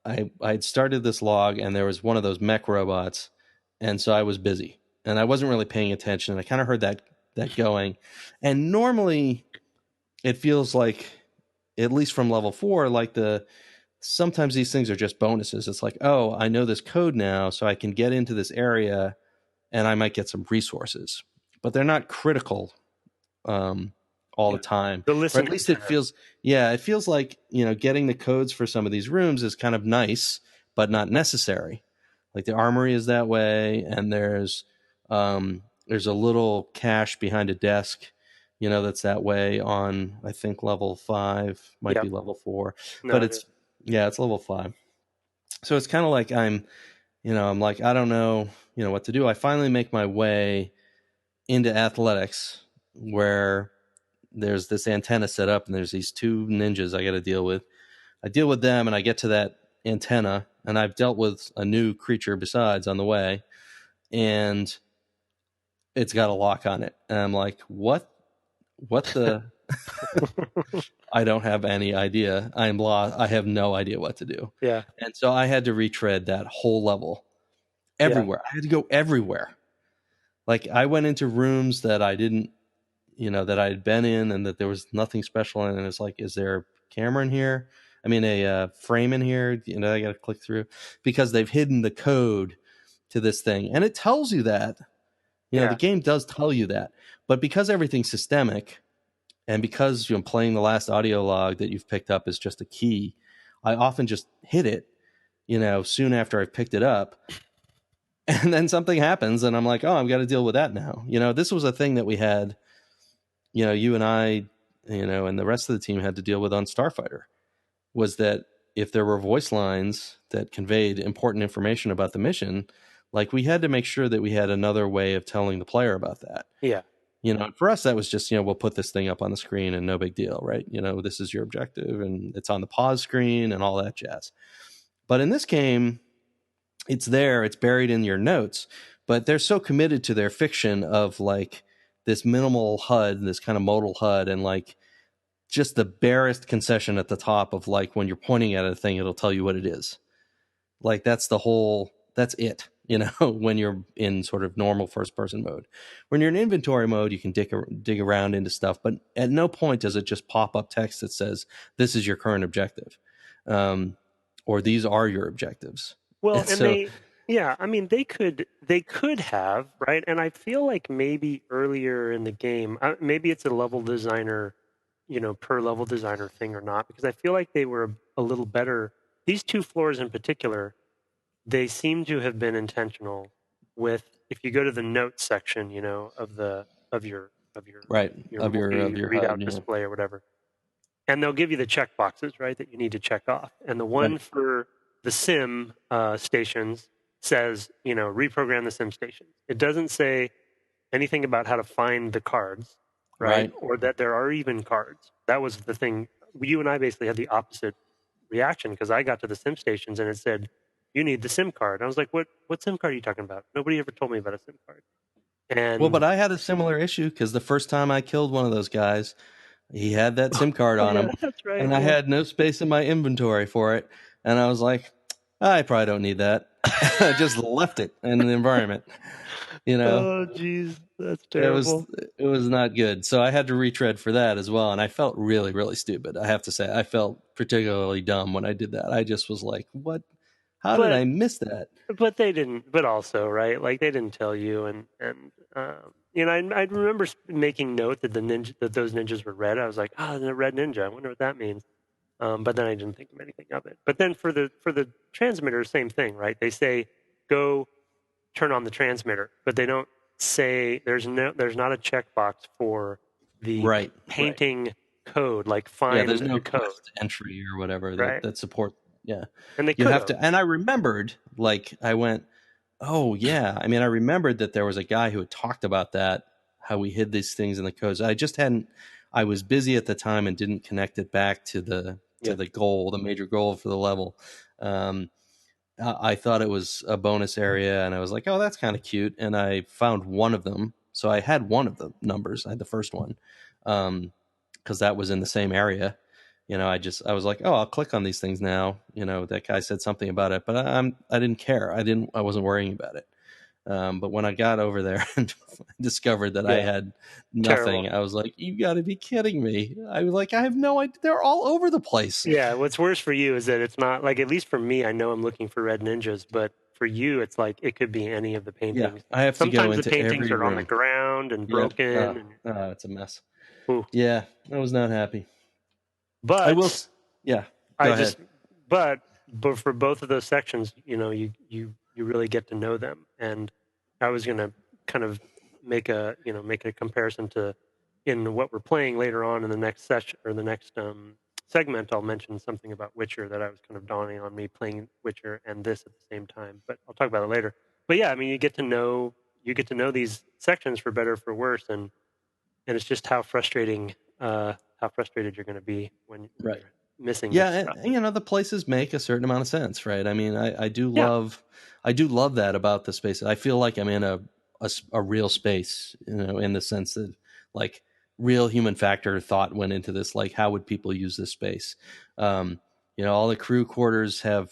I'd started this log, and there was one of those mech robots, and so I was busy, and I wasn't really paying attention. I kind of heard that going, and normally it feels like, at least from level 4, like sometimes these things are just bonuses. It's like, oh, I know this code now, so I can get into this area, and I might get some resources, but they're not critical all the time. The or at least it feels like, getting the codes for some of these rooms is kind of nice, but not necessary. Like, the armory is that way, and there's a little cache behind a desk, that's that way on, I think, level 5, might be level 4, but it's level 5. So it's kind of like I'm like, I don't know, what to do. I finally make my way into athletics, where there's this antenna set up, and there's these 2 ninjas I got to deal with. I deal with them, and I get to that antenna, and I've dealt with a new creature besides on the way, and it's got a lock on it. And I'm like, what the? I don't have any idea. I'm lost. I have no idea what to do. Yeah. And so I had to retread that whole level everywhere. I had to go everywhere. Like, I went into rooms that I didn't, that I had been in, and that there was nothing special in it. And it's like, is there a camera in here? I mean, a frame in here? I got to click through, because they've hidden the code to this thing. And it tells you that. The game does tell you that. But because everything's systemic, and because playing the last audio log that you've picked up is just a key, I often just hit it, soon after I've picked it up. And then something happens, and I'm like, oh, I've got to deal with that now. This was a thing that we had, you and I, and the rest of the team had to deal with on Starfighter, was that if there were voice lines that conveyed important information about the mission, like, we had to make sure that we had another way of telling the player about that. Yeah. For us, that was just, we'll put this thing up on the screen and no big deal, right? This is your objective, and it's on the pause screen and all that jazz. But in this game, it's there, it's buried in your notes, but they're so committed to their fiction of, like, this minimal HUD, this kind of modal HUD, and, like, just the barest concession at the top of, like, when you're pointing at a thing, it'll tell you what it is. Like, that's it, when you're in sort of normal first person mode. When you're in inventory mode, you can dig around into stuff, but at no point does it just pop up text that says, this is your current objective, or these are your objectives. Well, they could have, right? And I feel like maybe earlier in the game, maybe it's a level designer, per level designer thing or not, because I feel like they were a little better. These 2 floors in particular, they seem to have been intentional with, if you go to the notes section, of your readout display or whatever, and they'll give you the check boxes, right, that you need to check off. And the one Right. for the sim stations says, reprogram the sim stations. It doesn't say anything about how to find the cards, right? Or that there are even cards. That was the thing. You and I basically had the opposite reaction, because I got to the sim stations and it said, you need the sim card. I was like, what sim card are you talking about? Nobody ever told me about a sim card. Well, And but I had a similar issue because the first time I killed one of those guys, he had that SIM card on him, that's right. and I had no space in my inventory for it. And I was like, I probably don't need that. I just left it in the environment. Oh, geez, that's terrible. It was not good. So I had to retread for that as well. And I felt really, really stupid. I have to say, I felt particularly dumb when I did that. I just was like, what? How did I miss that? But they didn't. But also, right? Like, they didn't tell you, and I remember making note that those ninjas were red. I was like, the red ninja. I wonder what that means. But then I didn't think of anything of it. But then for the transmitter, same thing, right? They say go turn on the transmitter, but they don't say there's not a checkbox for the painting code, like find there's no the code quest entry or whatever right? that supports. Yeah, and they you have to. And I remembered, like, I went, oh yeah. I mean, I remembered that there was a guy who had talked about that, how we hid these things in the codes. I just hadn't. I was busy at the time and didn't connect it back to the goal, the major goal for the level. I thought it was a bonus area, and I was like, oh, that's kind of cute. And I found one of them. So I had one of the numbers. I had the first one because that was in the same area. I was like, oh, I'll click on these things now. That guy said something about it, but I didn't care. I wasn't worrying about it. But when I got over there and discovered that I had nothing, I was like, you got to be kidding me. I was like, I have no idea. They're all over the place. Yeah. What's worse for you is that it's not like, at least for me, I know I'm looking for red ninjas, but for you, it's like it could be any of the paintings. Yeah, I have to go into the paintings every are room on the ground and broken. It's a mess. Ooh. Yeah, I was not happy. But I will. Yeah, go ahead. But for both of those sections, you really get to know them. And I was going to kind of make a comparison to in what we're playing later on in the next session or the next segment. I'll mention something about Witcher that I was kind of dawning on me playing Witcher and this at the same time. But I'll talk about it later. But yeah, I mean, you get to know these sections for better or for worse, and it's just how frustrated you're going to be when you're missing. Yeah, and, the places make a certain amount of sense, right? I mean, I do love that about the space. I feel like I'm in a real space, in the sense that, like, real human factor thought went into this. Like, how would people use this space? All the crew quarters have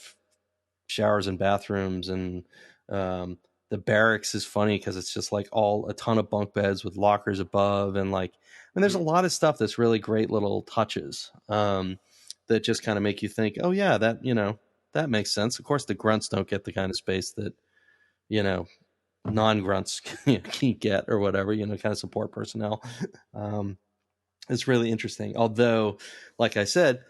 showers and bathrooms, and the barracks is funny because it's just like a ton of bunk beds with lockers above, and like, there's a lot of stuff that's really great little touches that just kind of make you think, oh yeah, that makes sense. Of course, the grunts don't get the kind of space that non-grunts can get, or whatever, kind of support personnel. It's really interesting. Although, like I said,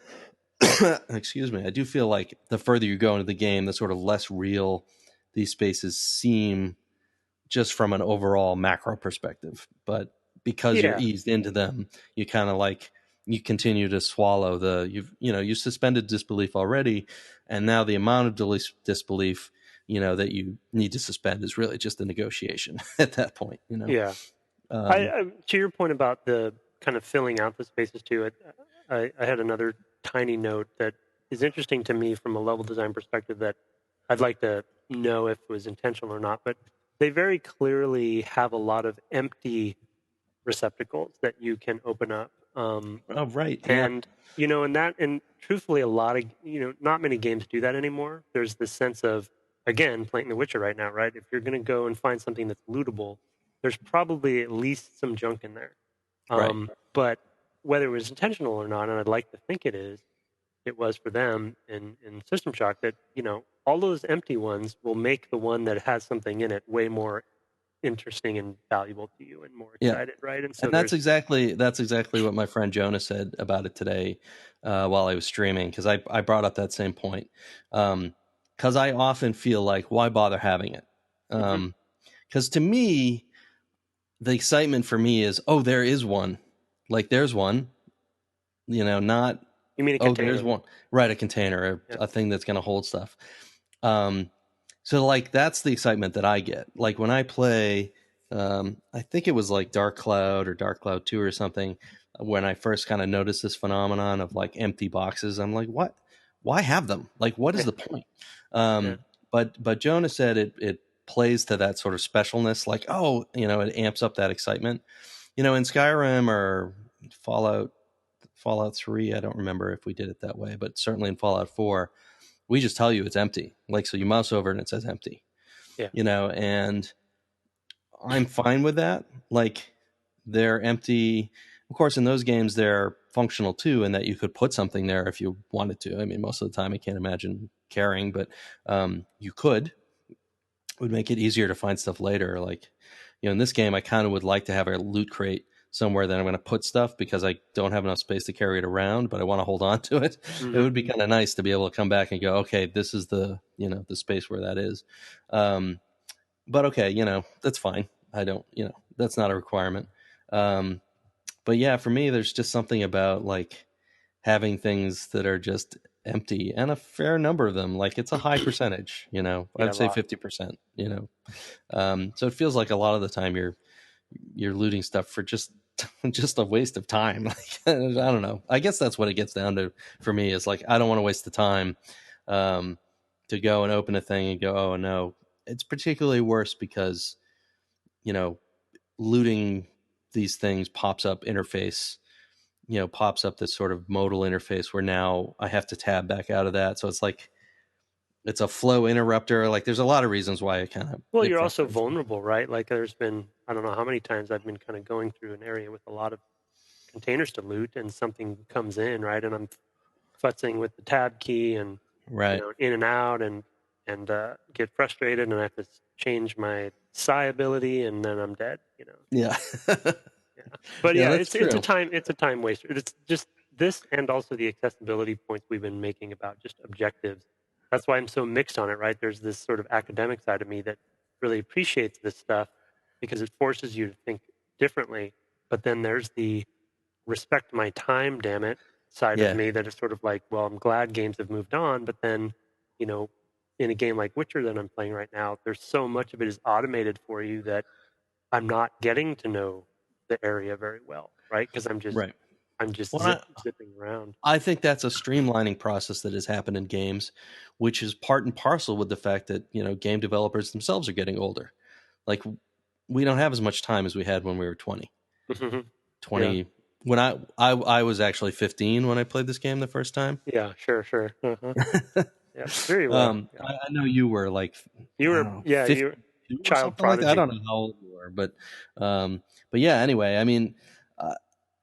excuse me, I do feel like the further you go into the game, the sort of less real these spaces seem, just from an overall macro perspective. But because you're eased into them, you kind of like, you continue to swallow you suspended disbelief already, and now the amount of disbelief that you need to suspend is really just a negotiation at that point. Yeah. To your point about the kind of filling out the spaces too, I had another tiny note that is interesting to me from a level design perspective that I'd like to know if it was intentional or not. But they very clearly have a lot of empty receptacles that you can open up. Right. And, and truthfully, a lot of, not many games do that anymore. There's this sense of, again, playing The Witcher right now, right? If you're going to go and find something that's lootable, there's probably at least some junk in there. But whether it was intentional or not, and I'd like to think it was for them in System Shock, that, all those empty ones will make the one that has something in it way more interesting and valuable to you and more excited, right? And so that's exactly what my friend Jonah said about it today while I was streaming, because I brought up that same point, because I often feel like, why bother having it? Because to me, the excitement for me is, oh, there is one, like, there's one, not, You mean a oh, container? there's one, right, a container, Yeah. a thing that's going to hold stuff. So like that's the excitement that I get. Like when I play, I think it was like Dark Cloud or Dark Cloud 2 or something, when I first kind of noticed this phenomenon of like empty boxes. I'm like, what? Why have them? Like, what is the point? Yeah. But Jonah said it plays to that sort of specialness, like, oh, it amps up that excitement. In Skyrim or Fallout 3, I don't remember if we did it that way, but certainly in Fallout 4, we just tell you it's empty. Like, so you mouse over and it says empty, Yeah. and I'm fine with that. Like, they're empty. Of course, in those games, they're functional too, in that you could put something there if you wanted to. I mean, most of the time, I can't imagine caring, but you could. It would make it easier to find stuff later. Like, in this game, I kind of would like to have a loot crate somewhere that I'm going to put stuff because I don't have enough space to carry it around, but I want to hold on to it. It would be kind of nice to be able to come back and go, okay, this is the space where that is. But okay, that's fine. I don't, that's not a requirement. But yeah, for me, there's just something about like having things that are just empty, and a fair number of them. Like, it's a high percentage, Yeah, I'd say 50%, so it feels like a lot of the time you're looting stuff for just just a waste of time. Like, I don't know. I guess that's what it gets down to for me, is like, I don't want to waste the time to go and open a thing and go, oh no. It's particularly worse because, looting these things pops up this sort of modal interface where now I have to tab back out of that. So it's like, it's a flow interrupter. Like, there's a lot of reasons why it kind of, well, you're also vulnerable, right? Like, there's been, I don't know how many times I've been kind of going through an area with a lot of containers to loot, and something comes in, right? And I'm futzing with the tab key and right. In and out, and get frustrated, and I have to change my psi ability, and then I'm dead. Yeah. Yeah. But yeah, it's true. it's a time waster. It's just this, and also the accessibility points we've been making about just objectives. That's why I'm so mixed on it, right? There's this sort of academic side of me that really appreciates this stuff because it forces you to think differently. But then there's the respect my time, damn it, side of me that is sort of like, well, I'm glad games have moved on, but then, in a game like Witcher that I'm playing right now, there's so much of it is automated for you that I'm not getting to know the area very well, right? Because I'm just zipping around. I think that's a streamlining process that has happened in games, which is part and parcel with the fact that game developers themselves are getting older. Like, we don't have as much time as we had when we were 20. 20 Yeah. When I was actually 15 when I played this game the first time. Yeah, sure. Yeah, very well. I know you were like, you were 50 you were child prodigy. Like, I don't know how old you were, but yeah. Anyway, I mean,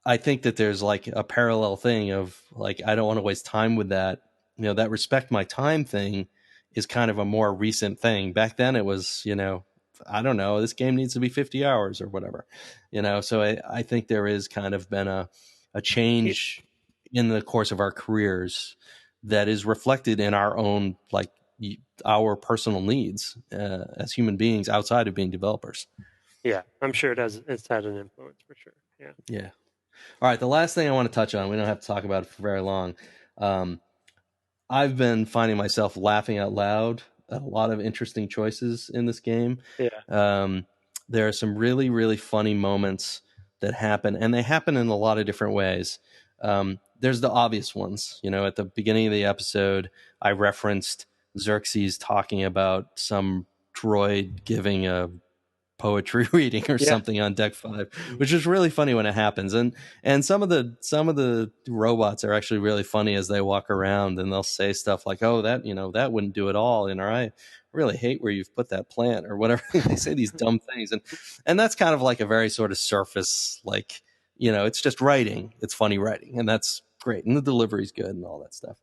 I think that there's like a parallel thing of like, I don't want to waste time with that. That respect my time thing is kind of a more recent thing. Back then, it was I don't know, this game needs to be 50 hours or whatever, so I think there is kind of been a change in the course of our careers that is reflected in our own, like, our personal needs as human beings outside of being developers. Yeah, I'm sure it's had an influence for sure. Yeah. All right, the last thing I want to touch on, we don't have to talk about it for very long. I've been finding myself laughing out loud at a lot of interesting choices in this game. Yeah. There are some really, really funny moments that happen, and they happen in a lot of different ways. There's the obvious ones. At the beginning of the episode, I referenced Xerxes talking about some droid giving a poetry reading or something on deck 5, which is really funny when it happens. And some of the robots are actually really funny as they walk around, and they'll say stuff like, oh, that that wouldn't do at all, or I really hate where you've put that plant, or whatever. They say these dumb things, and that's kind of like a very sort of surface, like, it's just writing, it's funny writing, and that's great, and the delivery's good and all that stuff.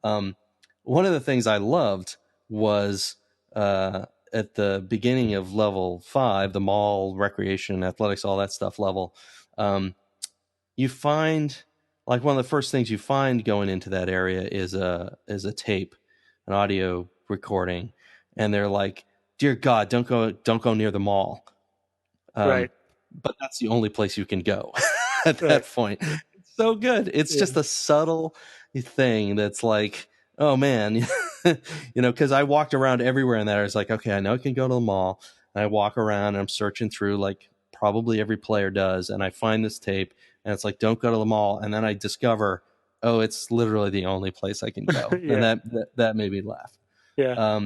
One of the things I loved was at the beginning of level 5, the mall, recreation, athletics, all that stuff level, you find, like, one of the first things you find going into that area is a tape, an audio recording, and they're like, "Dear God, don't go near the mall." Right. But that's the only place you can go at that point. so good. It's just a subtle thing that's like, oh man, because I walked around everywhere in that. I was like, okay, I know I can go to the mall. And I walk around and I'm searching through like probably every player does, and I find this tape, and it's like, don't go to the mall. And then I discover, oh, it's literally the only place I can go, and that made me laugh. Yeah.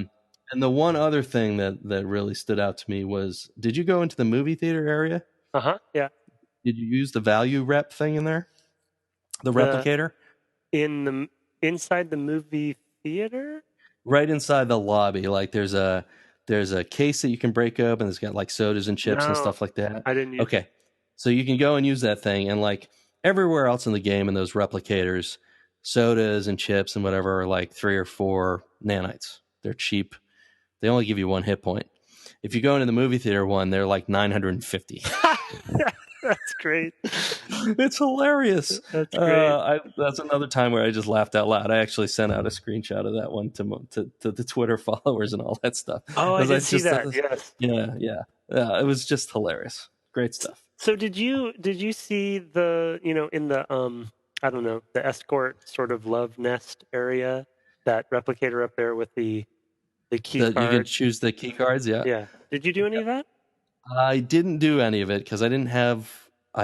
And the one other thing that really stood out to me was, did you go into the movie theater area? Yeah. Did you use the value rep thing in there? The replicator? Inside the movie theater? Right inside the lobby. Like there's a case that you can break open. It's got like sodas and chips and stuff like that. I didn't use Okay. So you can go and use that thing, and like everywhere else in the game in those replicators, sodas and chips and whatever are like 3 or 4 nanites. They're cheap. They only give you 1 hit point. If you go into the movie theater one, they're like 950. That's great. It's hilarious. That's great. That's another time where I just laughed out loud. I actually sent out a screenshot of that one to the Twitter followers and all that stuff. Oh, I did see that. Yes. Yeah. It was just hilarious. Great stuff. So did you see the, in the I don't know, the escort sort of love nest area, that replicator up there with the key card? You can choose the key cards. Yeah. Yeah. Did you do any of that? I didn't do any of it because I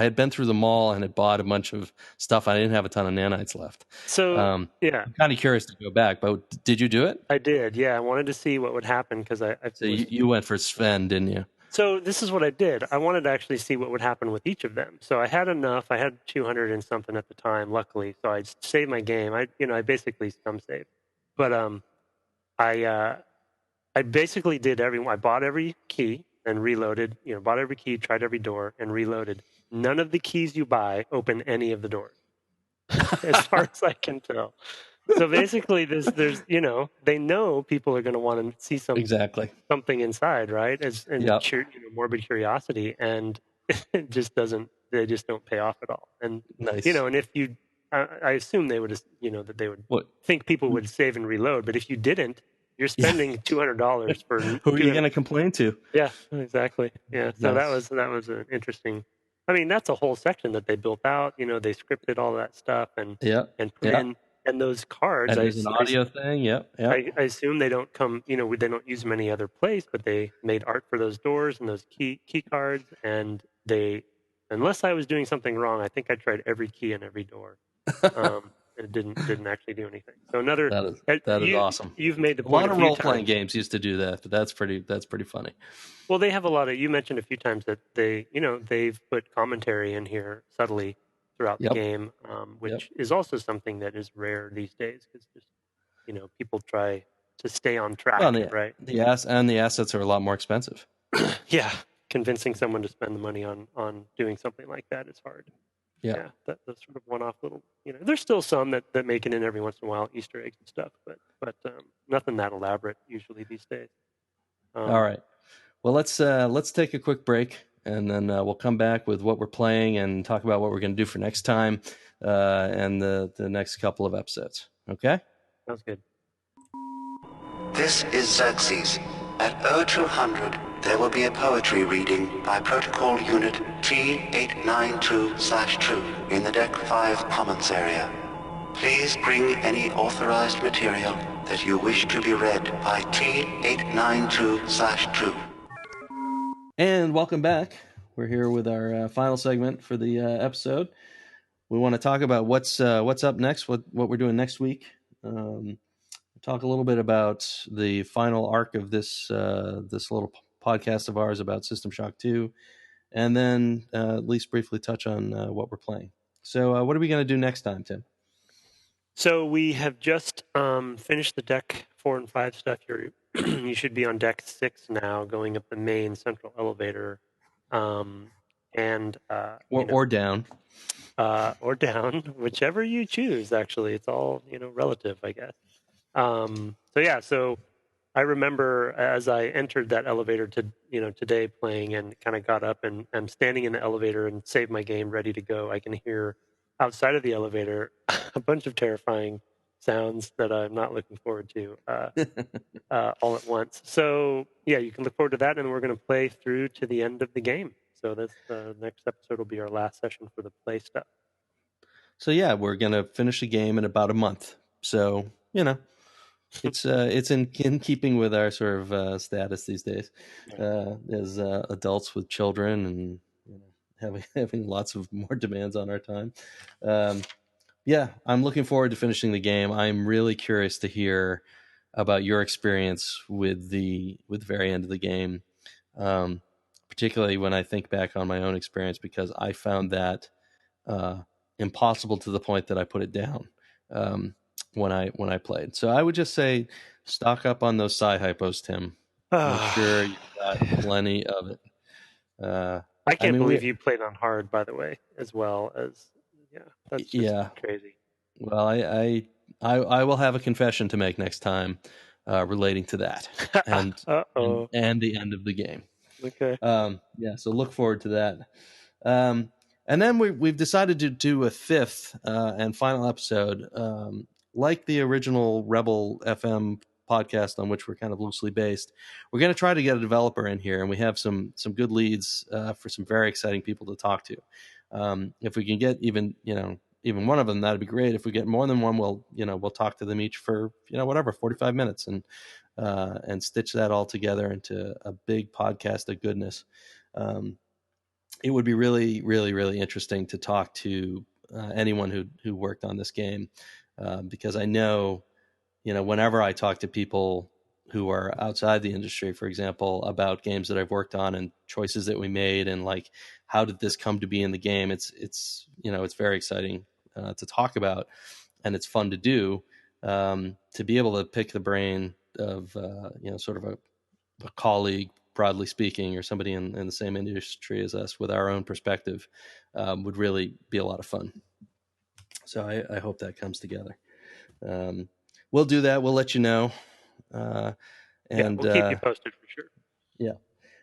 had been through the mall and had bought a bunch of stuff. I didn't have a ton of nanites left. So, I'm kind of curious to go back, but did you do it? I did. Yeah. I wanted to see what would happen because So you went for Sven, didn't you? So this is what I did. I wanted to actually see what would happen with each of them. So I had enough. I had 200 and something at the time, luckily. So I saved my game. I basically thumb saved. But I basically did I bought every key and reloaded. Bought every key, tried every door, and reloaded. None of the keys you buy open any of the doors, as far as I can tell. So basically, there's they know people are going to want to see something inside, right? Morbid curiosity, and it just doesn't. They just don't pay off at all. And nice. And if you, I assume they would, that they would think people would save and reload. But if you didn't, you're spending $200 for. Who are you going to complain to? Yeah, exactly. Yeah, so nice. that was an interesting. I mean, that's a whole section that they built out. They scripted all that stuff and put in. And those cards, and there's an audio thing. Yep. I assume they don't come. They don't use them any other place, but they made art for those doors and those key cards. And unless I was doing something wrong, I think I tried every key in every door. And it didn't actually do anything. So that is awesome. You've made the point. A lot of role playing games used to do that, but that's pretty funny. Well, they have a lot of. You mentioned a few times that they've put commentary in here subtly throughout the game, which is also something that is rare these days because just people try to stay on track, right? The assets are a lot more expensive. Yeah, convincing someone to spend the money on doing something like that is hard. Yeah, that's sort of one-off little. There's still some that make it in every once in a while, Easter eggs and stuff, but nothing that elaborate usually these days. All right, well let's take a quick break. And then we'll come back with what we're playing and talk about what we're going to do for next time and the next couple of episodes. Okay? Sounds good. This is Xerxes. At 0200, there will be a poetry reading by Protocol Unit T892/2 in the Deck 5 Commons area. Please bring any authorized material that you wish to be read by T892/2. And welcome back. We're here with our final segment for the episode. We want to talk about what's up next, what we're doing next week. Talk a little bit about the final arc of this little podcast of ours about System Shock 2, and then at least briefly touch on what we're playing. So what are we going to do next time, Tim? So we have just finished the Deck 4 and 5 stuff. You should be on Deck 6 now, going up the main central elevator, or down, whichever you choose. Actually, it's all relative, I guess. So I remember as I entered that elevator today playing and kind of got up and I'm standing in the elevator and saved my game, ready to go. I can hear outside of the elevator a bunch of terrifying sounds that I'm not looking forward to all at once. So yeah, you can look forward to that, and we're going to play through to the end of the game. So that's the next episode will be our last session for the play stuff. So yeah, we're gonna finish the game in about a month. So it's in keeping with our sort of status these days, as adults with children and having lots of more demands on our time. Yeah, I'm looking forward to finishing the game. I'm really curious to hear about your experience with the very end of the game, particularly when I think back on my own experience, because I found that uh, impossible to the point that I put it down when I played. So I would just say stock up on those psi hypos, Tim. Make sure you've got plenty of it. I can't mean, believe you played on hard, by the way, as well as that's just crazy. Well, I will have a confession to make next time relating to that and the end of the game. Okay. So look forward to that. And then we've decided to do a fifth and final episode, like the original Rebel FM podcast on which we're kind of loosely based. We're going to try to get a developer in here, and we have some good leads for some very exciting people to talk to. If we can get even one of them, that'd be great. If we get more than one, we'll talk to them each for 45 minutes and stitch that all together into a big podcast of goodness. It would be really, really, really interesting to talk to anyone who worked on this game, because I know, whenever I talk to people who are outside the industry, for example, about games that I've worked on and choices that we made and like how did this come to be in the game, it's very exciting to talk about, and it's fun to do, to be able to pick the brain of sort of a colleague, broadly speaking, or somebody in the same industry as us with our own perspective, would really be a lot of fun. So I hope that comes together. We'll do that. We'll let you know. And we'll keep you posted for sure. Yeah.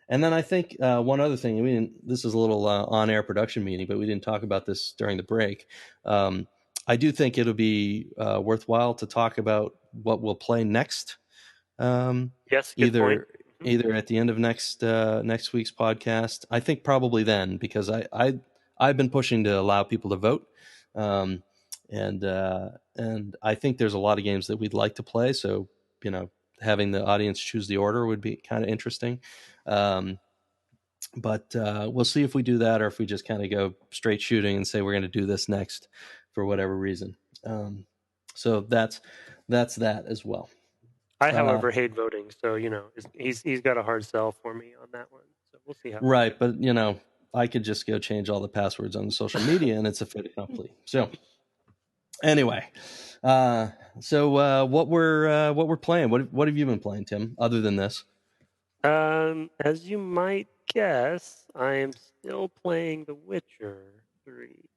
And then I think one other thing, this is a little on-air production meeting, but we didn't talk about this during the break. I do think it'll be worthwhile to talk about what we'll play next. Yes, good point. Either at the end of next week's podcast. I think probably then, because I've been pushing to allow people to vote, and I think there's a lot of games that we'd like to play. So having the audience choose the order would be kind of interesting. But we'll see if we do that or if we just kind of go straight shooting and say we're going to do this next for whatever reason. So that's that as well. I, however, hate voting, so he's got a hard sell for me on that one. So we'll see how. Right, but I could just go change all the passwords on the social media, and it's a fait accompli. So anyway, what we're playing? What have you been playing, Tim? Other than this, as you might guess, I am still playing The Witcher 3.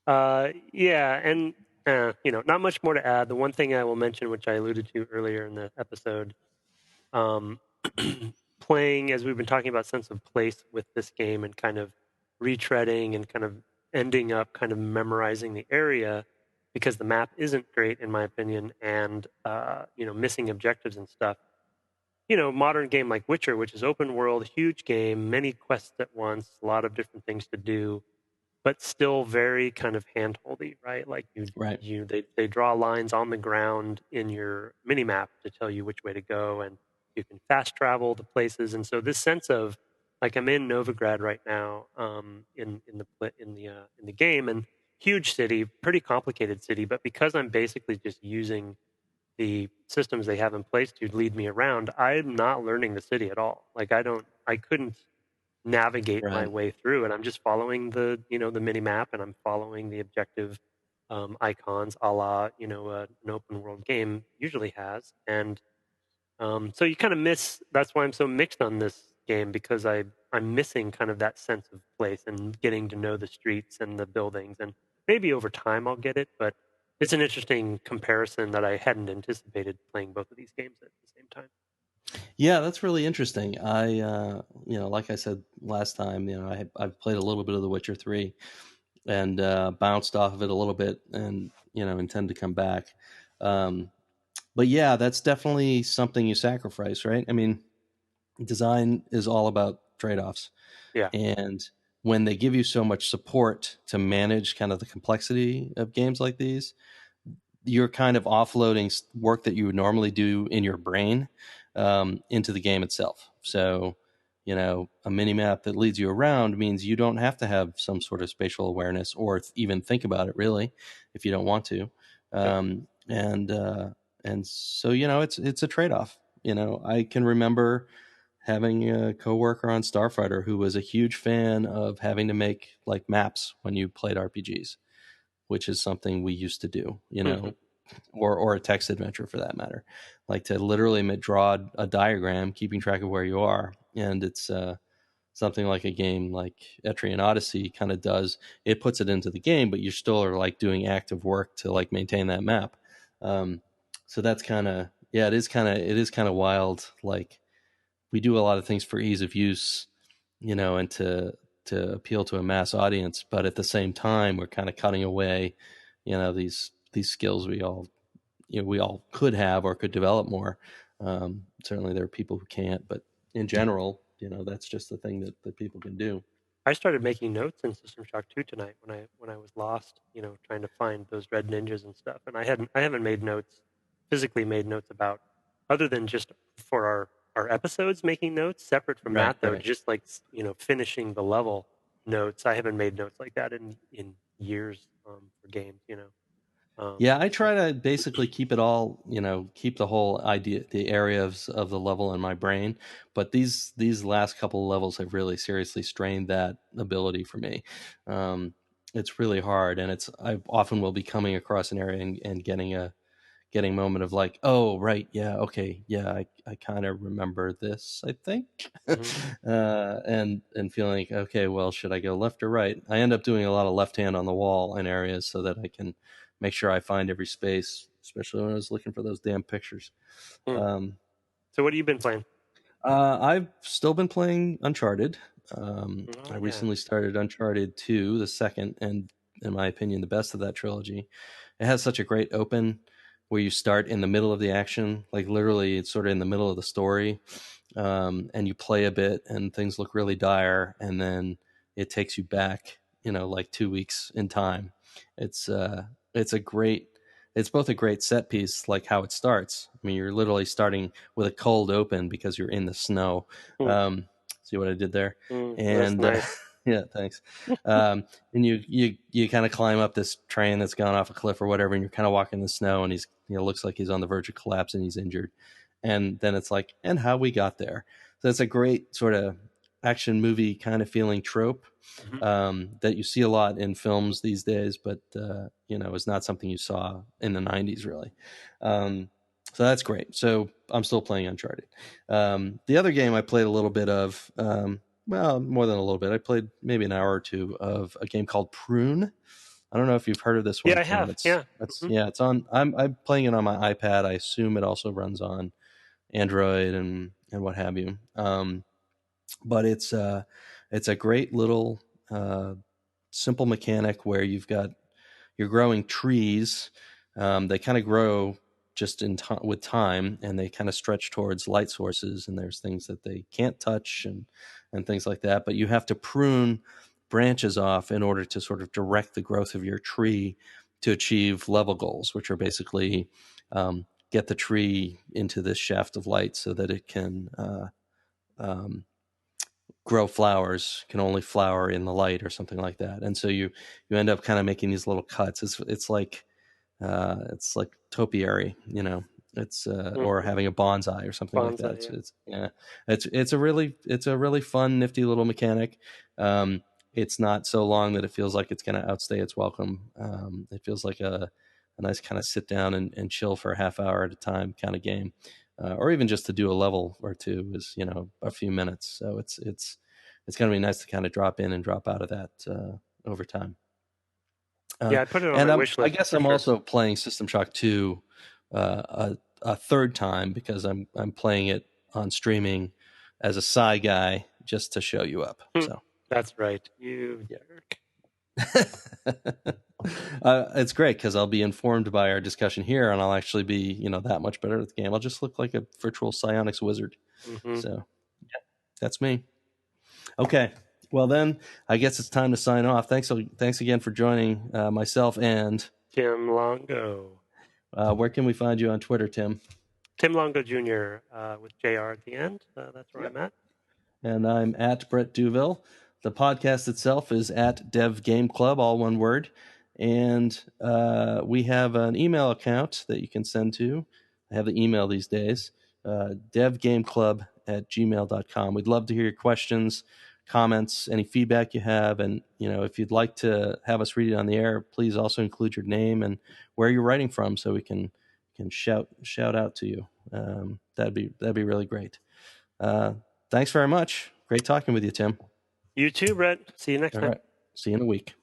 And. Not much more to add. The one thing I will mention, which I alluded to earlier in the episode, playing, as we've been talking about sense of place with this game and kind of retreading and kind of ending up kind of memorizing the area because the map isn't great, in my opinion, and, missing objectives and stuff. Modern game like Witcher, which is open world, huge game, many quests at once, a lot of different things to do, but still very kind of handholdy, right? Like they draw lines on the ground in your mini map to tell you which way to go, and you can fast travel to places. And so this sense of like I'm in Novigrad right now, in the game, and huge city, pretty complicated city, but because I'm basically just using the systems they have in place to lead me around, I'm not learning the city at all. Like I couldn't navigate my way through, and I'm just following the mini map, and I'm following the objective icons, a la an open world game usually has, and so you kind of miss. That's why I'm so mixed on this game, because I'm missing kind of that sense of place and getting to know the streets and the buildings, and maybe over time I'll get it, but it's an interesting comparison that I hadn't anticipated playing both of these games at the same time. Yeah, that's really interesting. I, like I said last time, I've played a little bit of The Witcher 3 and bounced off of it a little bit, and intend to come back. But yeah, that's definitely something you sacrifice, right? I mean, design is all about trade-offs. Yeah. And when they give you so much support to manage kind of the complexity of games like these, you're kind of offloading work that you would normally do in your brain into the game itself. So, you know, a mini map that leads you around means you don't have to have some sort of spatial awareness or even think about it really, if you don't want to. And so, you know, it's a trade-off. You know, I can remember having a coworker on Starfighter who was a huge fan of having to make like maps when you played RPGs, which is something we used to do, you know, or a text adventure for that matter, like to literally draw a diagram, keeping track of where you are. And it's something like a game like Etrian Odyssey kind of does. It puts it into the game, but you still are like doing active work to like maintain that map. So that's kind of, yeah, it is kind of wild. Like we do a lot of things for ease of use, you know, and to appeal to a mass audience, but at the same time we're kind of cutting away, you know, these skills we all could have or could develop more. Certainly there are people who can't, but in general, you know, that's just the thing that people can do. I started making notes in System Shock 2 tonight when I was lost, you know, trying to find those red ninjas and stuff. And I haven't made notes, physically made notes about, other than just for our episodes, making notes separate from that though, just like, you know, finishing the level notes. I haven't made notes like that in years for games, you know. Yeah, I try to basically keep it all, you know, keep the whole idea, the areas of the level in my brain. But these last couple of levels have really seriously strained that ability for me. It's really hard, and I often will be coming across an area and getting a moment of like, oh right, yeah, okay, yeah, I kind of remember this, I think. And feeling like, okay, well, should I go left or right? I end up doing a lot of left hand on the wall in areas so that I can make sure I find every space, especially when I was looking for those damn pictures. So what have you been playing? I've still been playing Uncharted. I recently started Uncharted 2, the second, and in my opinion, the best of that trilogy. It has such a great open where you start in the middle of the action, like literally it's sort of in the middle of the story, and you play a bit and things look really dire, and then it takes you back, you know, like 2 weeks in time. It's both a great set piece, like how it starts. I mean, you're literally starting with a cold open because you're in the snow. See what I did there? And nice. yeah, thanks. And you kind of climb up this train that's gone off a cliff or whatever, and you're kind of walking in the snow, and he's, you know, looks like he's on the verge of collapse and he's injured. And then it's like, and how we got there. So it's a great sort of action movie kind of feeling trope that you see a lot in films these days, but you know, is not something you saw in the 90s really. So that's great. So I'm still playing Uncharted. The other game I played a little bit of, well, more than a little bit. I played maybe an hour or two of a game called Prune. I don't know if you've heard of this one. Yeah, I have. It's on. I'm playing it on my iPad. I assume it also runs on Android and what have you. But it's a great little simple mechanic where you're growing trees. They kind of grow just with time, and they kind of stretch towards light sources, and there's things that they can't touch and things like that. But you have to prune branches off in order to sort of direct the growth of your tree to achieve level goals, which are basically get the tree into this shaft of light so that it can grow flowers, can only flower in the light or something like that. And so you end up kind of making these little cuts. It's like topiary, you know. It's or having a bonsai or something like that. It's a really fun, nifty little mechanic. It's not so long that it feels like it's going to outstay its welcome. It feels like a nice kind of sit down and chill for a half hour at a time kind of game, or even just to do a level or two is, you know, a few minutes. So it's going to be nice to kind of drop in and drop out of that over time. I put it on my wish list. I guess I'm also playing System Shock 2 a third time because I'm playing it on streaming as a Psy guy just to show you up. So that's right, you jerk. It's great because I'll be informed by our discussion here, and I'll actually be, you know, that much better at the game. I'll just look like a virtual psionics wizard. So yeah, that's me. Okay. Well, then I guess it's time to sign off. Thanks again for joining myself and Tim Longo. Where can we find you on Twitter, Tim? Tim Longo Jr. With JR at the end. That's where I'm at. And I'm at Brett Duville. The podcast itself is at Dev Game Club, all one word. And we have an email account that you can send to. I have the email these days, devgameclub@gmail.com. We'd love to hear your questions, comments, any feedback you have. And, if you'd like to have us read it on the air, please also include your name and where you're writing from so we can shout out to you. That'd be really great. Thanks very much. Great talking with you, Tim. You too, Brett. See you next time. All right. See you in a week.